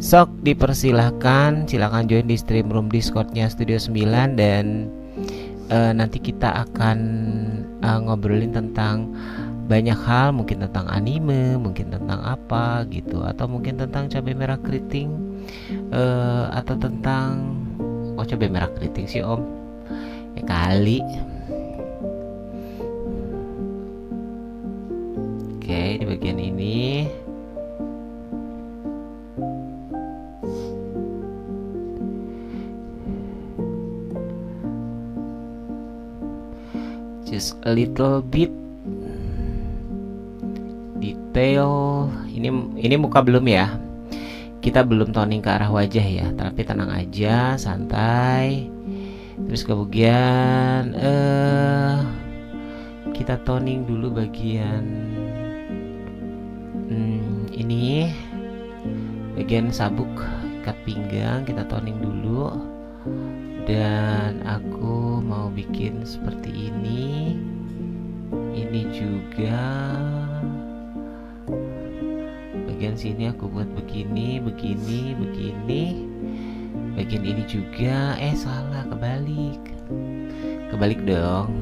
Sok dipersilahkan, silakan join di stream room Discordnya Studio 9 dan nanti kita akan ngobrolin tentang banyak hal, mungkin tentang anime, mungkin tentang apa gitu, atau mungkin tentang cabai merah keriting, atau tentang cabai merah keriting sih om, ya kali. Oke, di bagian ini just a little bit detail. Ini muka belum ya, kita belum toning ke arah wajah ya, tapi tenang aja, santai. Terus kemudian kita toning dulu bagian ini, bagian sabuk ikat pinggang kita toning dulu. Dan aku mau bikin seperti ini juga. Bagian sini aku buat begini. Bagian ini juga salah, kebalik dong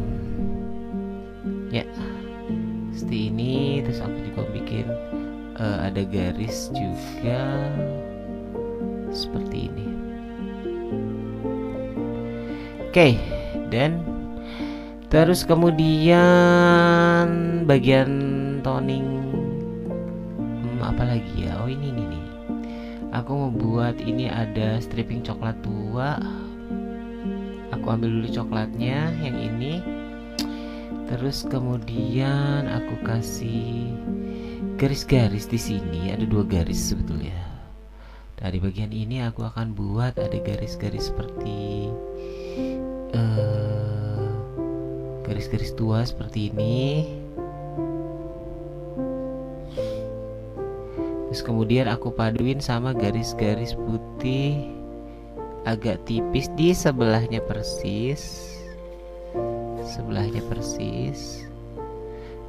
ya, seperti ini. Terus aku juga bikin ada garis juga seperti ini. Oke, dan terus kemudian bagian toning apa lagi ya? Oh ini nih. Aku mau buat ini ada stripping coklat tua. Aku ambil dulu coklatnya yang ini. Terus kemudian aku kasih garis-garis di sini. Ada 2 garis sebetulnya. Dari bagian ini aku akan buat ada garis-garis seperti garis-garis tua seperti ini. Terus kemudian aku paduin sama garis-garis putih agak tipis di sebelahnya persis.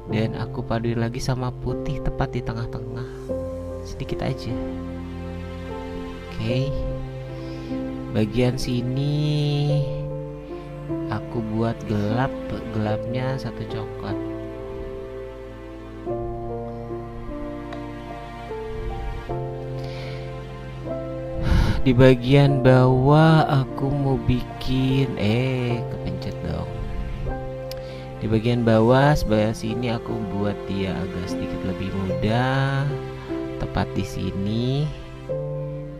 Dan aku paduin lagi sama putih tepat di tengah-tengah, sedikit aja. Oke. Bagian sini aku buat gelapnya satu coklat. Di bagian bawah aku mau bikin kepencet dong. Di bagian bawah sebelah sini aku buat dia agak sedikit lebih mudah, tepat di sini.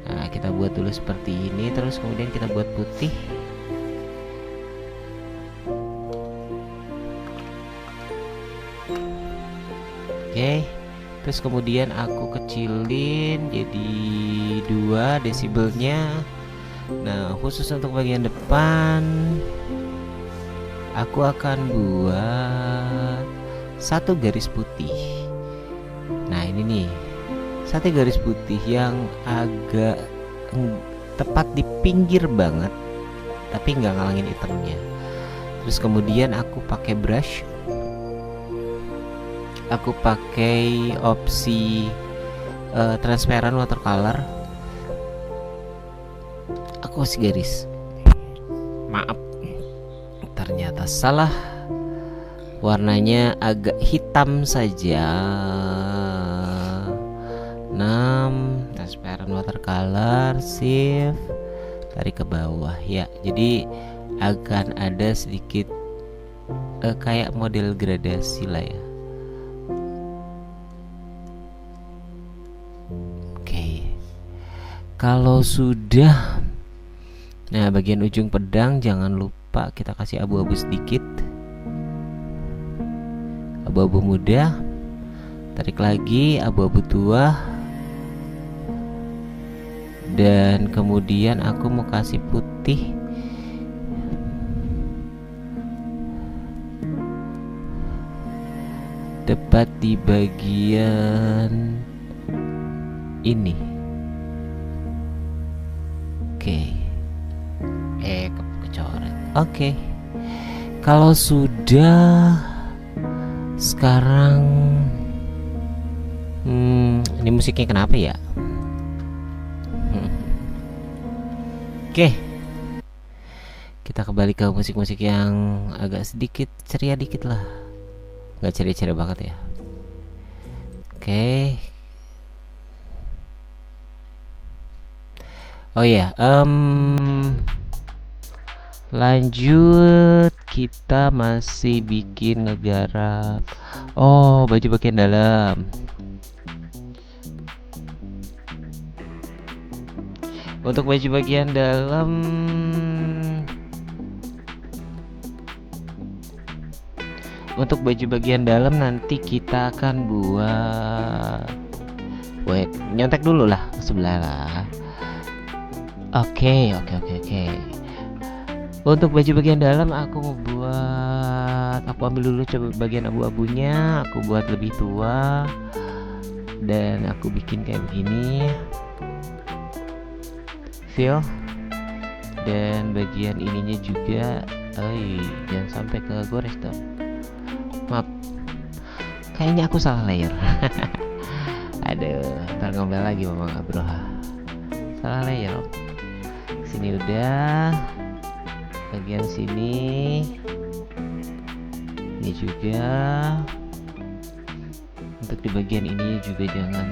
Nah, kita buat dulu seperti ini, terus kemudian kita buat putih. Oke. Terus kemudian aku kecilin jadi 2 desibelnya. Nah, khusus untuk bagian depan aku akan buat 1 garis putih. Nah, ini nih, 1 garis putih yang agak tepat di pinggir banget, tapi nggak ngalangin hitamnya. Terus kemudian aku pakai brush. Aku pakai opsi transparent watercolor. Aku kasih garis. Maaf, ternyata salah. Warnanya agak hitam saja. 6 transparent watercolor, shift, tarik ke bawah ya. Jadi akan ada sedikit kayak model gradasi lah ya. Kalau sudah, nah bagian ujung pedang jangan lupa kita kasih abu-abu sedikit, abu-abu muda. tarik lagi abu-abu tua, dan kemudian aku mau kasih putih. Tepat di bagian ini. Oke. Kecoret. Oke. Kalau sudah, sekarang ini musiknya kenapa ya? Oke. Kita kembali ke musik-musik yang agak sedikit ceria dikit lah. Nggak ceria-ceria banget ya. Oke. Oh ya, lanjut, kita masih bikin negara. Oh, baju bagian dalam. Untuk baju bagian dalam, nanti kita akan buat. Wait, nyontek dulu lah ke sebelah lah. Oke. Untuk baju bagian dalam aku mau buat, aku ambil dulu coba bagian abu-abunya, aku buat lebih tua, dan aku bikin kayak begini, feel. Dan bagian ininya juga, jangan sampai ke gores dong. Maaf, kayaknya aku salah layer. Aduh, ntar ngomel lagi mama bro. Salah layer. Sini udah, bagian sini ini juga. Untuk di bagian ini juga jangan.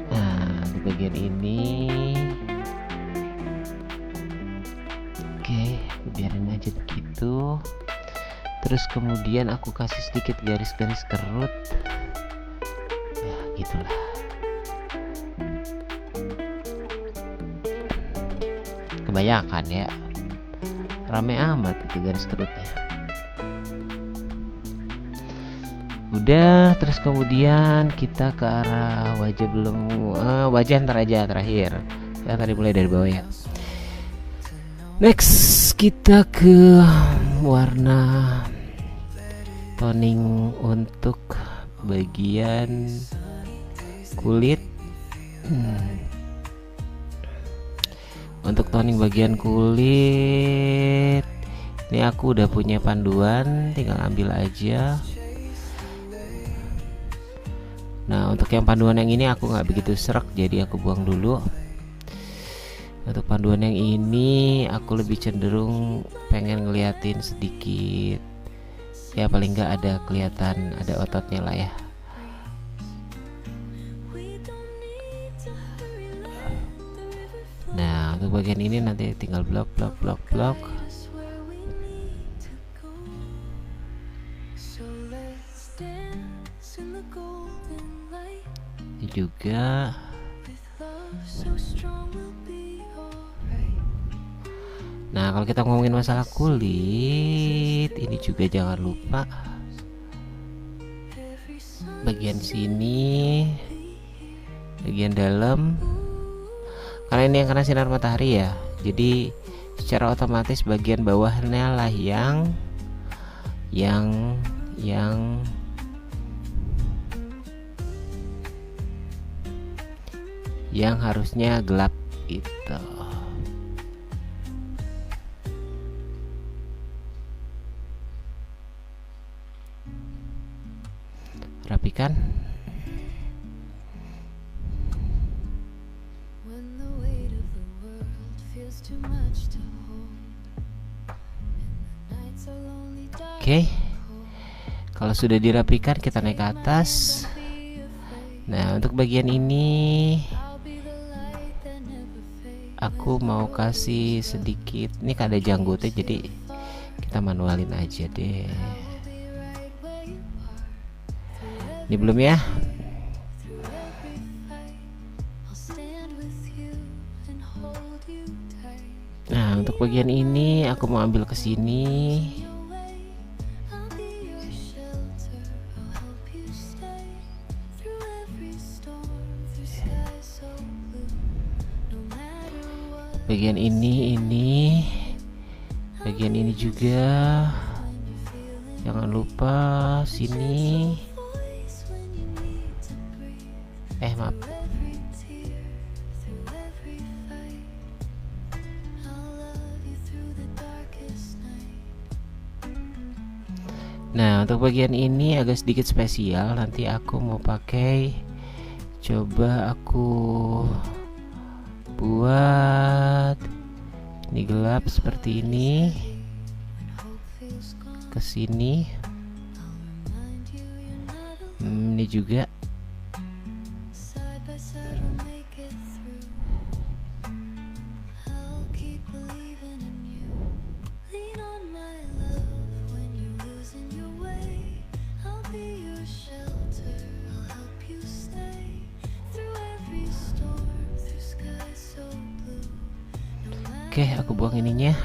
Nah, di bagian ini oke, biarin aja begitu. Terus kemudian aku kasih sedikit garis-garis kerut. Ya, gitulah. Kebanyakan ya. Rame amat itu garis kerutnya. Udah, terus kemudian kita ke arah wajah belum. Wajah ntar aja terakhir. Ya, tadi mulai dari bawah ya. Next, kita ke warna toning untuk bagian kulit. Untuk toning bagian kulit ini aku udah punya panduan, tinggal ambil aja. Nah, untuk yang panduan yang ini aku nggak begitu serak, jadi aku buang dulu. Untuk panduan yang ini aku lebih cenderung pengen ngeliatin sedikit, ya paling nggak ada kelihatan ada ototnya lah ya. Nah, untuk bagian ini nanti tinggal blok. Ini juga. Nah, kalau kita ngomongin masalah kulit, ini juga jangan lupa bagian sini, bagian dalam. Karena ini yang kena sinar matahari ya, jadi secara otomatis bagian bawahnya lah yang harusnya gelap gitu. Rapikan. Oke. Kalau sudah dirapikan kita naik ke atas. Nah, untuk bagian ini aku mau kasih sedikit, ini kan ada janggutnya, jadi kita manualin aja deh. Ini belum ya. Nah, untuk bagian ini aku mau ambil ke sini. Bagian ini, bagian ini juga. Jangan lupa sini. Maaf. Nah, untuk bagian ini agak sedikit spesial. Nanti aku mau pakai, coba aku buat ini gelap seperti ini. Ke sini. Ini juga. Oke, aku buang ininya.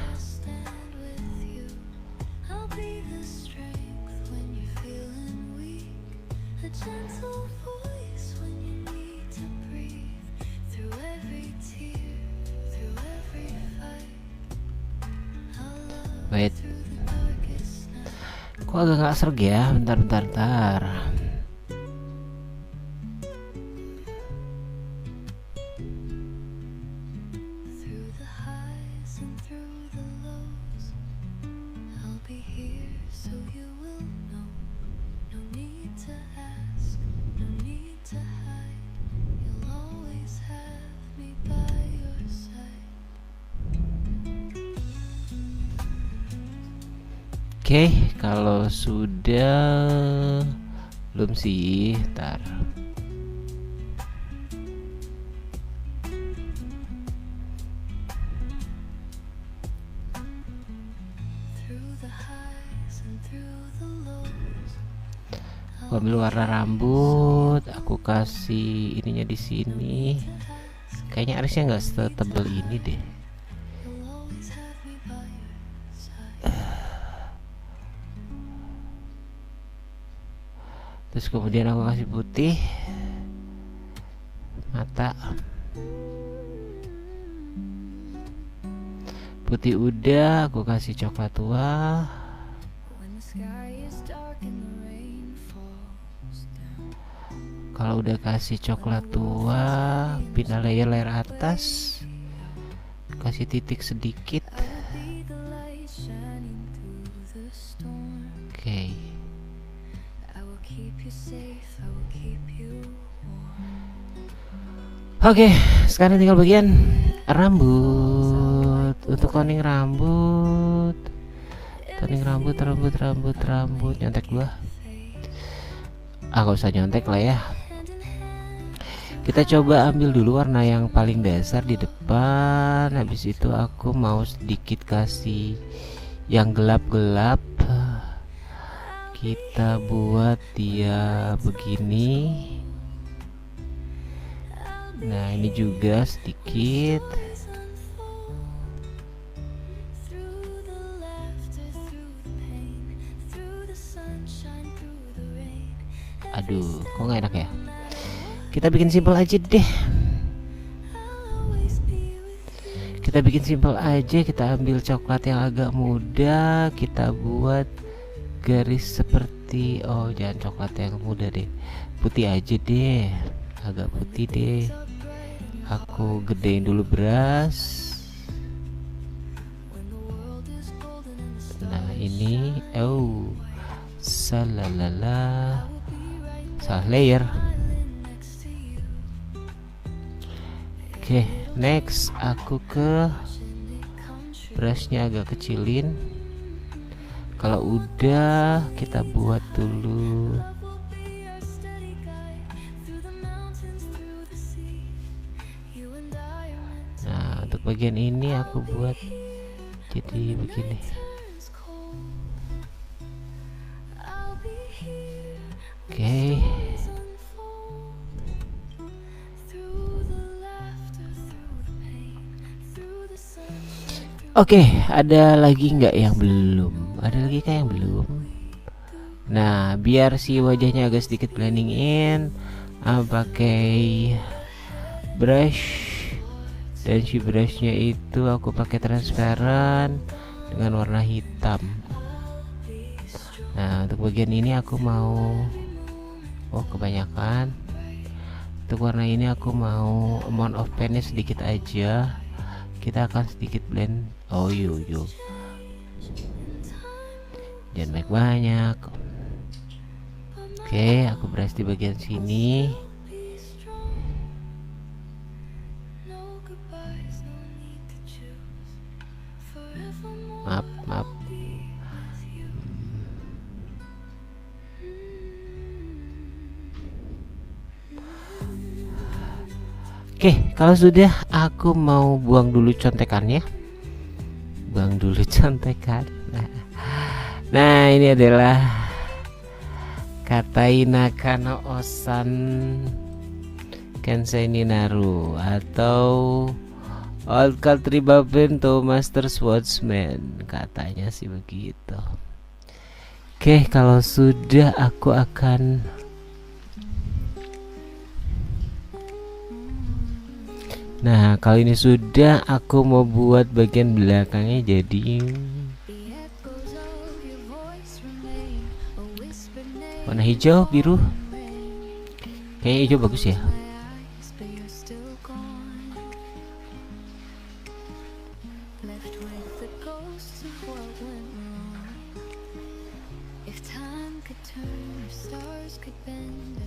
Wait, kok agak nggak serg ya? Bentar. Oke, kalau sudah belum sih, ntar. Aku ambil warna rambut, aku kasih ininya di sini. Kayaknya arisnya nggak setebal ini deh. Terus kemudian aku kasih putih mata. Putih udah, aku kasih coklat tua. Kalau udah kasih coklat tua, pindah layer atas, kasih titik sedikit. Oke. Oke, sekarang tinggal bagian rambut. Untuk toning rambut, nyontek gua. Gak usah nyontek lah ya. Kita coba ambil dulu warna yang paling dasar di depan. Habis itu aku mau sedikit kasih yang gelap-gelap. Kita buat dia begini. Nah, ini juga sedikit. Aduh, kok nggak enak ya? Kita bikin simpel aja deh. Kita ambil coklat yang agak muda, kita buat garis seperti, jangan coklat yang muda deh, putih aja deh, agak putih deh. Aku gedein dulu brush. Nah ini, salah layer. Oke, next aku ke brushnya agak kecilin. Kalau udah, kita buat dulu. Nah, untuk bagian ini aku buat jadi begini. Oke. Oke, ada lagi nggak yang belum? Ada lagi kah yang belum? Nah, biar si wajahnya agak sedikit blending in, pakai brush, dan si brushnya itu aku pakai transparan dengan warna hitam. Nah, untuk bagian ini aku mau, oh kebanyakan. Untuk warna ini aku mau amount of pen-nya sedikit aja. Kita akan sedikit blend. Oh yo, jangan banyak. Oke, aku brush di bagian sini. Maaf. Oke, kalau sudah aku mau buang dulu contekannya. Nah, ini adalah Katai Nakano Osan Kensei Ninaru atau Old Country Babento Master Swordsman, katanya sih begitu. Oke, kalau sudah aku akan Nah, kalau ini sudah, aku mau buat bagian belakangnya jadi warna hijau, biru. Kayaknya hijau bagus ya.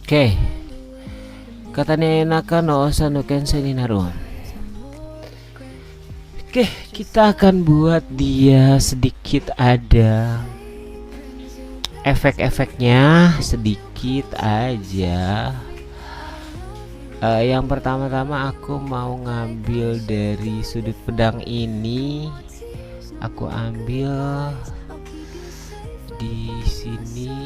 Oke. Katanya Nakano Osano Kensei Ninaru. Oke, kita akan buat dia sedikit ada efek-efeknya sedikit aja. Yang pertama-tama aku mau ngambil dari sudut pedang ini. Aku ambil di sini.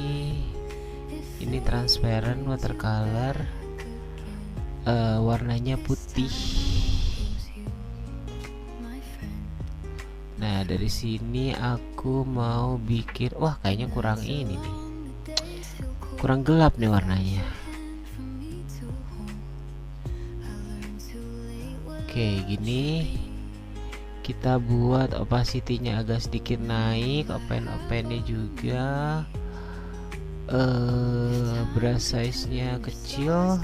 Ini transparent watercolor. Warnanya putih. Nah, dari sini aku mau bikin, wah kayaknya kurang ini nih, kurang gelap nih warnanya. Oke, gini kita buat opacity-nya agak sedikit naik, open-opennya juga, brush size-nya kecil,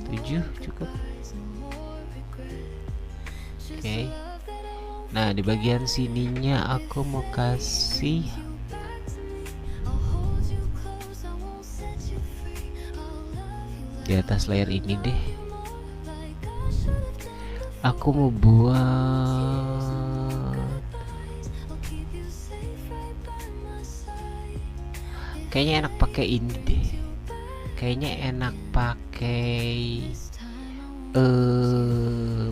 7 cukup. Oke. Nah, di bagian sininya aku mau kasih di atas layer ini deh. Aku mau buat, kayaknya enak pakai ini deh. Kayaknya enak pakai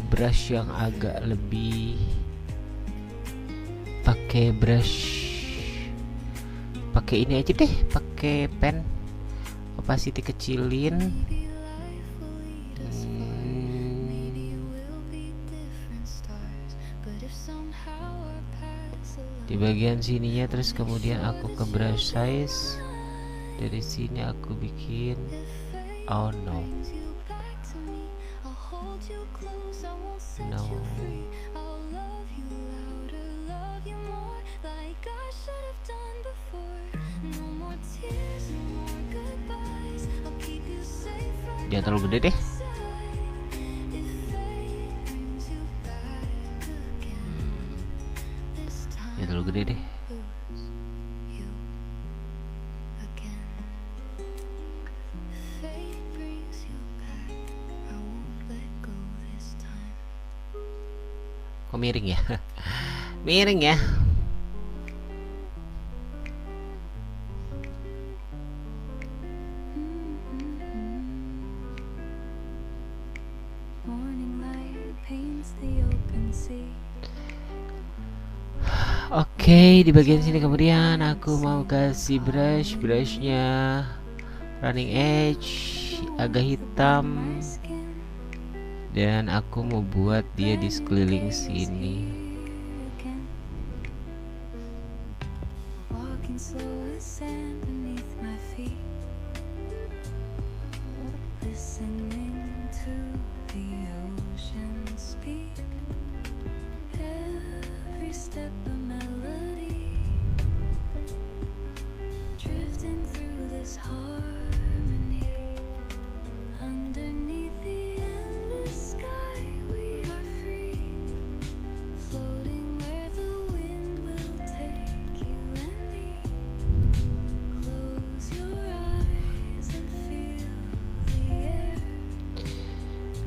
brush yang agak lebih, pakai ini aja deh, pakai pen opacity kecilin. Di bagian sininya, terus kemudian aku ke brush size. Dari sini aku bikin, oh no, jangan terlalu gede deh. Jangan terlalu gede deh. Kok miring ya? Miring ya. Oke, di bagian sini kemudian aku mau kasih brushnya running edge agak hitam, dan aku mau buat dia di sekeliling sini.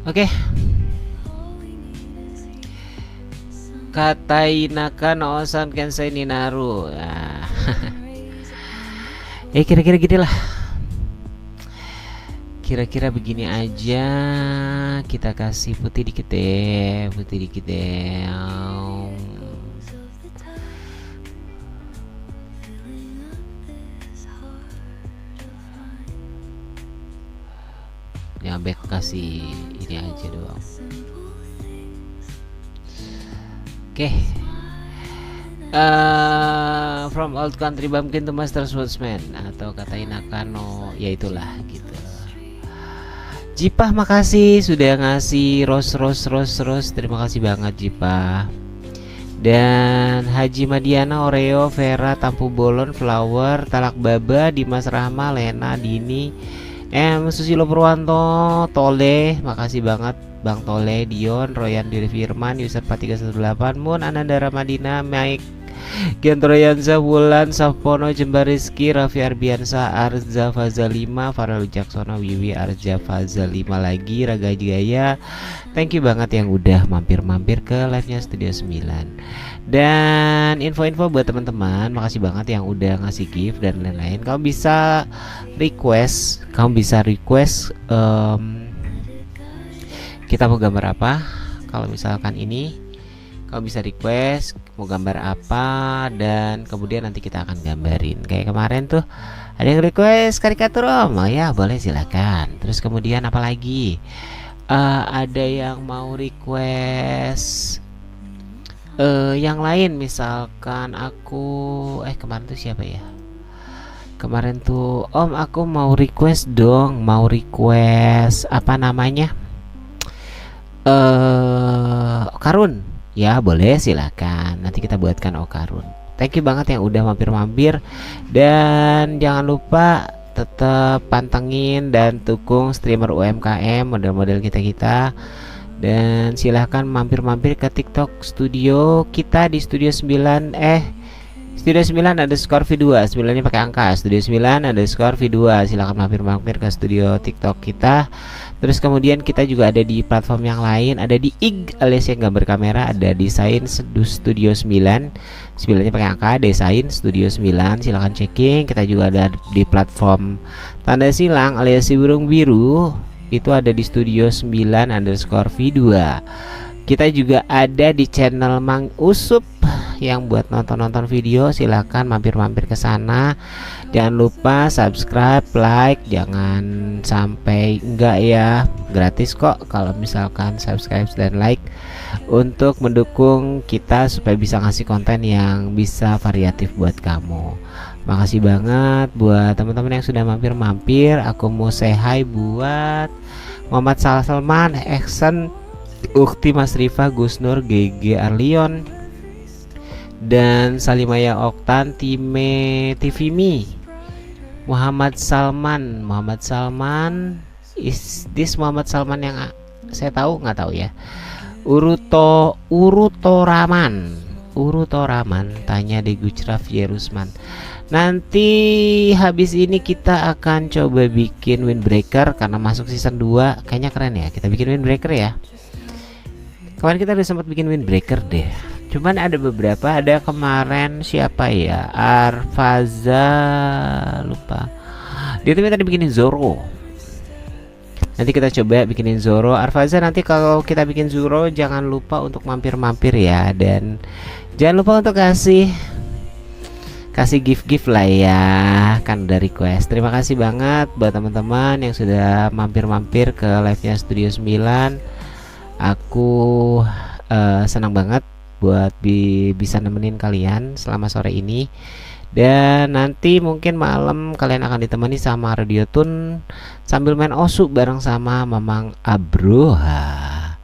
Oke. Katainaka no osan kensei ni naru. Nah. Kira-kira gini lah. Kira-kira begini aja. Kita kasih putih dikit deh. Nyabek kasih ini aja doang. Oke. From old country bumpkin to master swordsman, atau katain Nakano, ya itulah gitu. Jipah makasih sudah ngasih rose. Terima kasih banget Jipah. Dan Haji Madiana, Oreo, Vera, Tampu Bolon, Flower, Talak Baba, Dimas Rahma, Lena, Dini, Susilo Purwanto, Tole, makasih banget Bang Tole, Dion, Royan Diri Firman, User 318, Moon, Ananda Ramadina, Mike, Gentro Yanza, Wulan, Sapono, Jembar Rizky, Raffi Arbiansa, Arza Faza 5, Farel Jacksono, Wiwi Arja Faza 5 lagi, Raga Jaya. Thank you banget yang udah mampir-mampir ke live-nya Studio 9. Dan info-info buat teman-teman, makasih banget yang udah ngasih gift dan lain-lain. Kamu bisa request kita mau gambar apa. Kalau misalkan ini kamu bisa request mau gambar apa, dan kemudian nanti kita akan gambarin. Kayak kemarin tuh ada yang request karikatur Om, oh ya boleh silakan. Terus kemudian apa lagi, ada yang mau request yang lain, misalkan aku kemarin tuh siapa ya, kemarin tuh Om aku mau request dong, apa namanya, Okarun, ya boleh silakan, nanti kita buatkan Okarun. Thank you banget yang udah mampir-mampir, dan jangan lupa tetap pantengin dan dukung streamer UMKM, model-model kita. Dan silahkan mampir-mampir ke TikTok studio kita di Studio 9 Studio 9 underscore V2, 9 nya pakai angka, Studio 9 underscore V2. Silahkan mampir-mampir ke studio TikTok kita. Terus kemudian kita juga ada di platform yang lain, ada di IG alias yang gambar kamera, ada Desain Studio 9, 9 nya pakai angka, Desain Studio 9. Silahkan checking. Kita juga ada di platform tanda silang alias si burung biru, itu ada di Studio 9 underscore V2. Kita juga ada di channel Mang Usup yang buat nonton video. Silahkan mampir-mampir ke sana. Jangan lupa subscribe, like, jangan sampai enggak ya, gratis kok kalau misalkan subscribe dan like, untuk mendukung kita supaya bisa ngasih konten yang bisa variatif buat kamu. Makasih banget buat teman-teman yang sudah mampir-mampir. Aku mau say hi buat Muhammad Salman, Eksen, Ukti, Mas Rifa, Gusnur, GG Arlion, dan Salimaya Oktan, Time TVMi, Muhammad Salman. Is this Muhammad Salman yang saya tahu, nggak tahu ya. Urutoraman, tanya di Gucraf Yerusman. Nanti habis ini kita akan coba bikin Windbreaker karena masuk season 2. Kayaknya keren ya, kita bikin Windbreaker ya. Kemarin kita udah sempat bikin Windbreaker deh. Cuman ada beberapa, ada kemarin siapa ya, Arfaza, lupa. Dia tuh minta dibikinin Zoro. Nanti kita coba bikinin Zoro. Arfaza, nanti kalau kita bikin Zoro jangan lupa untuk mampir-mampir ya. Dan jangan lupa untuk kasih gift lah ya, kan udah request. Terima kasih banget buat teman-teman yang sudah mampir-mampir ke live-nya Studio 9. Aku senang banget buat bisa nemenin kalian selama sore ini. Dan nanti mungkin malam kalian akan ditemani sama Radio Tun sambil main osu bareng sama Mamang Abroha.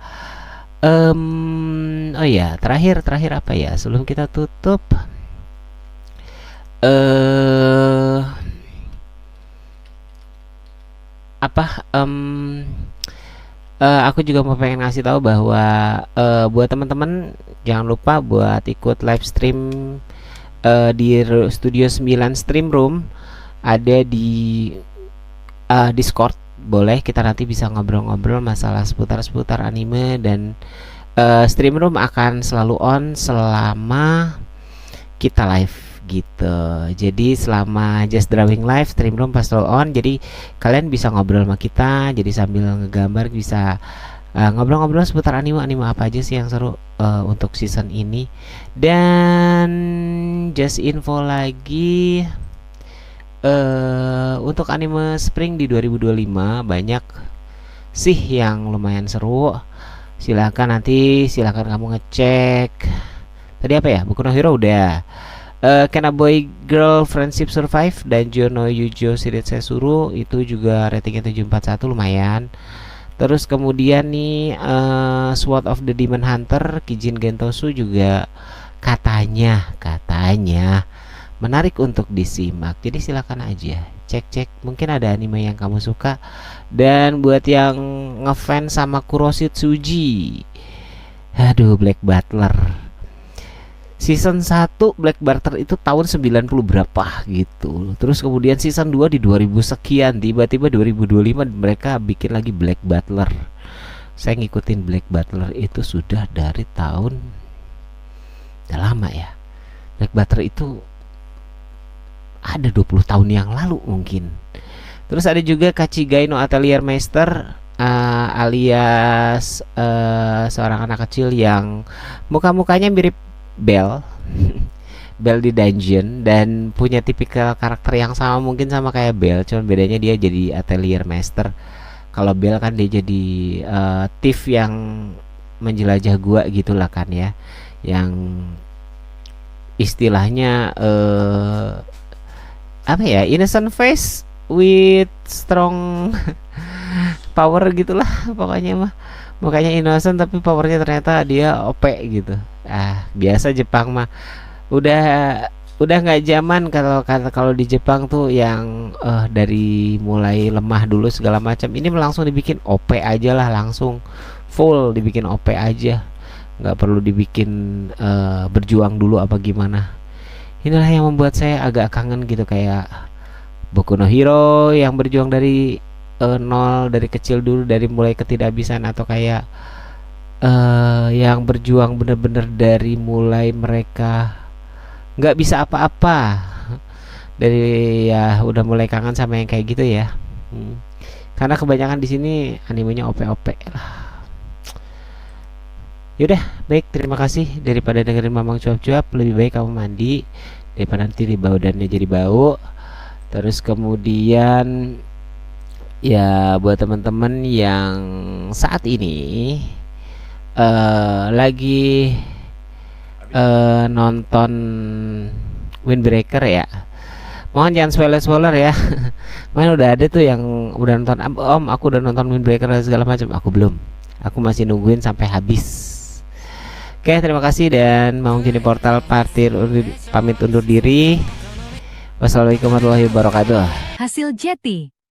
Oh ya, terakhir apa ya sebelum kita tutup? Aku juga mau pengen ngasih tahu bahwa buat teman-teman jangan lupa buat ikut live stream di Studio 9 Stream Room, ada di Discord. Boleh, kita nanti bisa ngobrol-ngobrol masalah seputar anime, dan Stream Room akan selalu on selama kita live gitu. Jadi selama Just Drawing Live, Stream Room pas selalu on, jadi kalian bisa ngobrol sama kita, jadi sambil ngegambar bisa ngobrol-ngobrol seputar anime apa aja sih yang seru untuk season ini. Dan just info lagi, untuk anime Spring di 2025 banyak sih yang lumayan seru. Silahkan kamu ngecek. Tadi apa ya? Boku no Hero udah. Kana Boy Girl Friendship Survive dan Jono Yujo Shiritsesuru itu juga ratingnya 741, lumayan. Terus kemudian nih Sword of the Demon Hunter Kijin Gentosu juga katanya menarik untuk disimak. Jadi silakan aja cek mungkin ada anime yang kamu suka. Dan buat yang ngefans sama Kuroshitsuji, aduh, Black Butler Season 1 Black Butler itu tahun 90 berapa gitu. Terus kemudian season 2 di 2000 sekian, tiba-tiba 2025 mereka bikin lagi Black Butler. Saya ngikutin Black Butler itu sudah dari tahun, udah lama ya. Black Butler itu ada 20 tahun yang lalu mungkin. Terus ada juga Kachigai no Atelier Master, alias seorang anak kecil yang muka-mukanya mirip Bell Bell di Dungeon, dan punya tipikal karakter yang sama mungkin sama kayak Bell, cuman bedanya dia jadi Atelier Master. Kalau Bell kan dia jadi thief yang menjelajah gua gitulah kan ya, yang istilahnya apa ya, innocent face with strong power gitulah pokoknya mah. Mukanya innocent tapi powernya ternyata dia OP gitu. Biasa Jepang mah udah nggak zaman kalau di Jepang tuh yang dari mulai lemah dulu segala macam, ini langsung dibikin OP aja lah, langsung full dibikin OP aja, nggak perlu dibikin berjuang dulu apa gimana. Inilah yang membuat saya agak kangen gitu, kayak Boku no Hero yang berjuang dari nol, dari kecil dulu, dari mulai ketidakbisaan, atau kayak yang berjuang bener-bener dari mulai mereka nggak bisa apa-apa, dari ya udah mulai kangen sama yang kayak gitu ya. Karena kebanyakan di sini animenya OP-OP lah. Yaudah, baik, terima kasih. Daripada dengerin Mamang cuap-cuap, lebih baik kamu mandi daripada nanti badannya jadi bau. Terus kemudian ya buat teman-teman yang saat ini lagi nonton Windbreaker ya, mohon jangan spoiler ya. Main udah ada tuh yang udah nonton, Om aku udah nonton Windbreaker segala macam. Aku belum, aku masih nungguin sampai habis. Oke, terima kasih, dan mau jadi portal pamit undur diri. Wassalamualaikum warahmatullahi wabarakatuh. Hasil Jeti.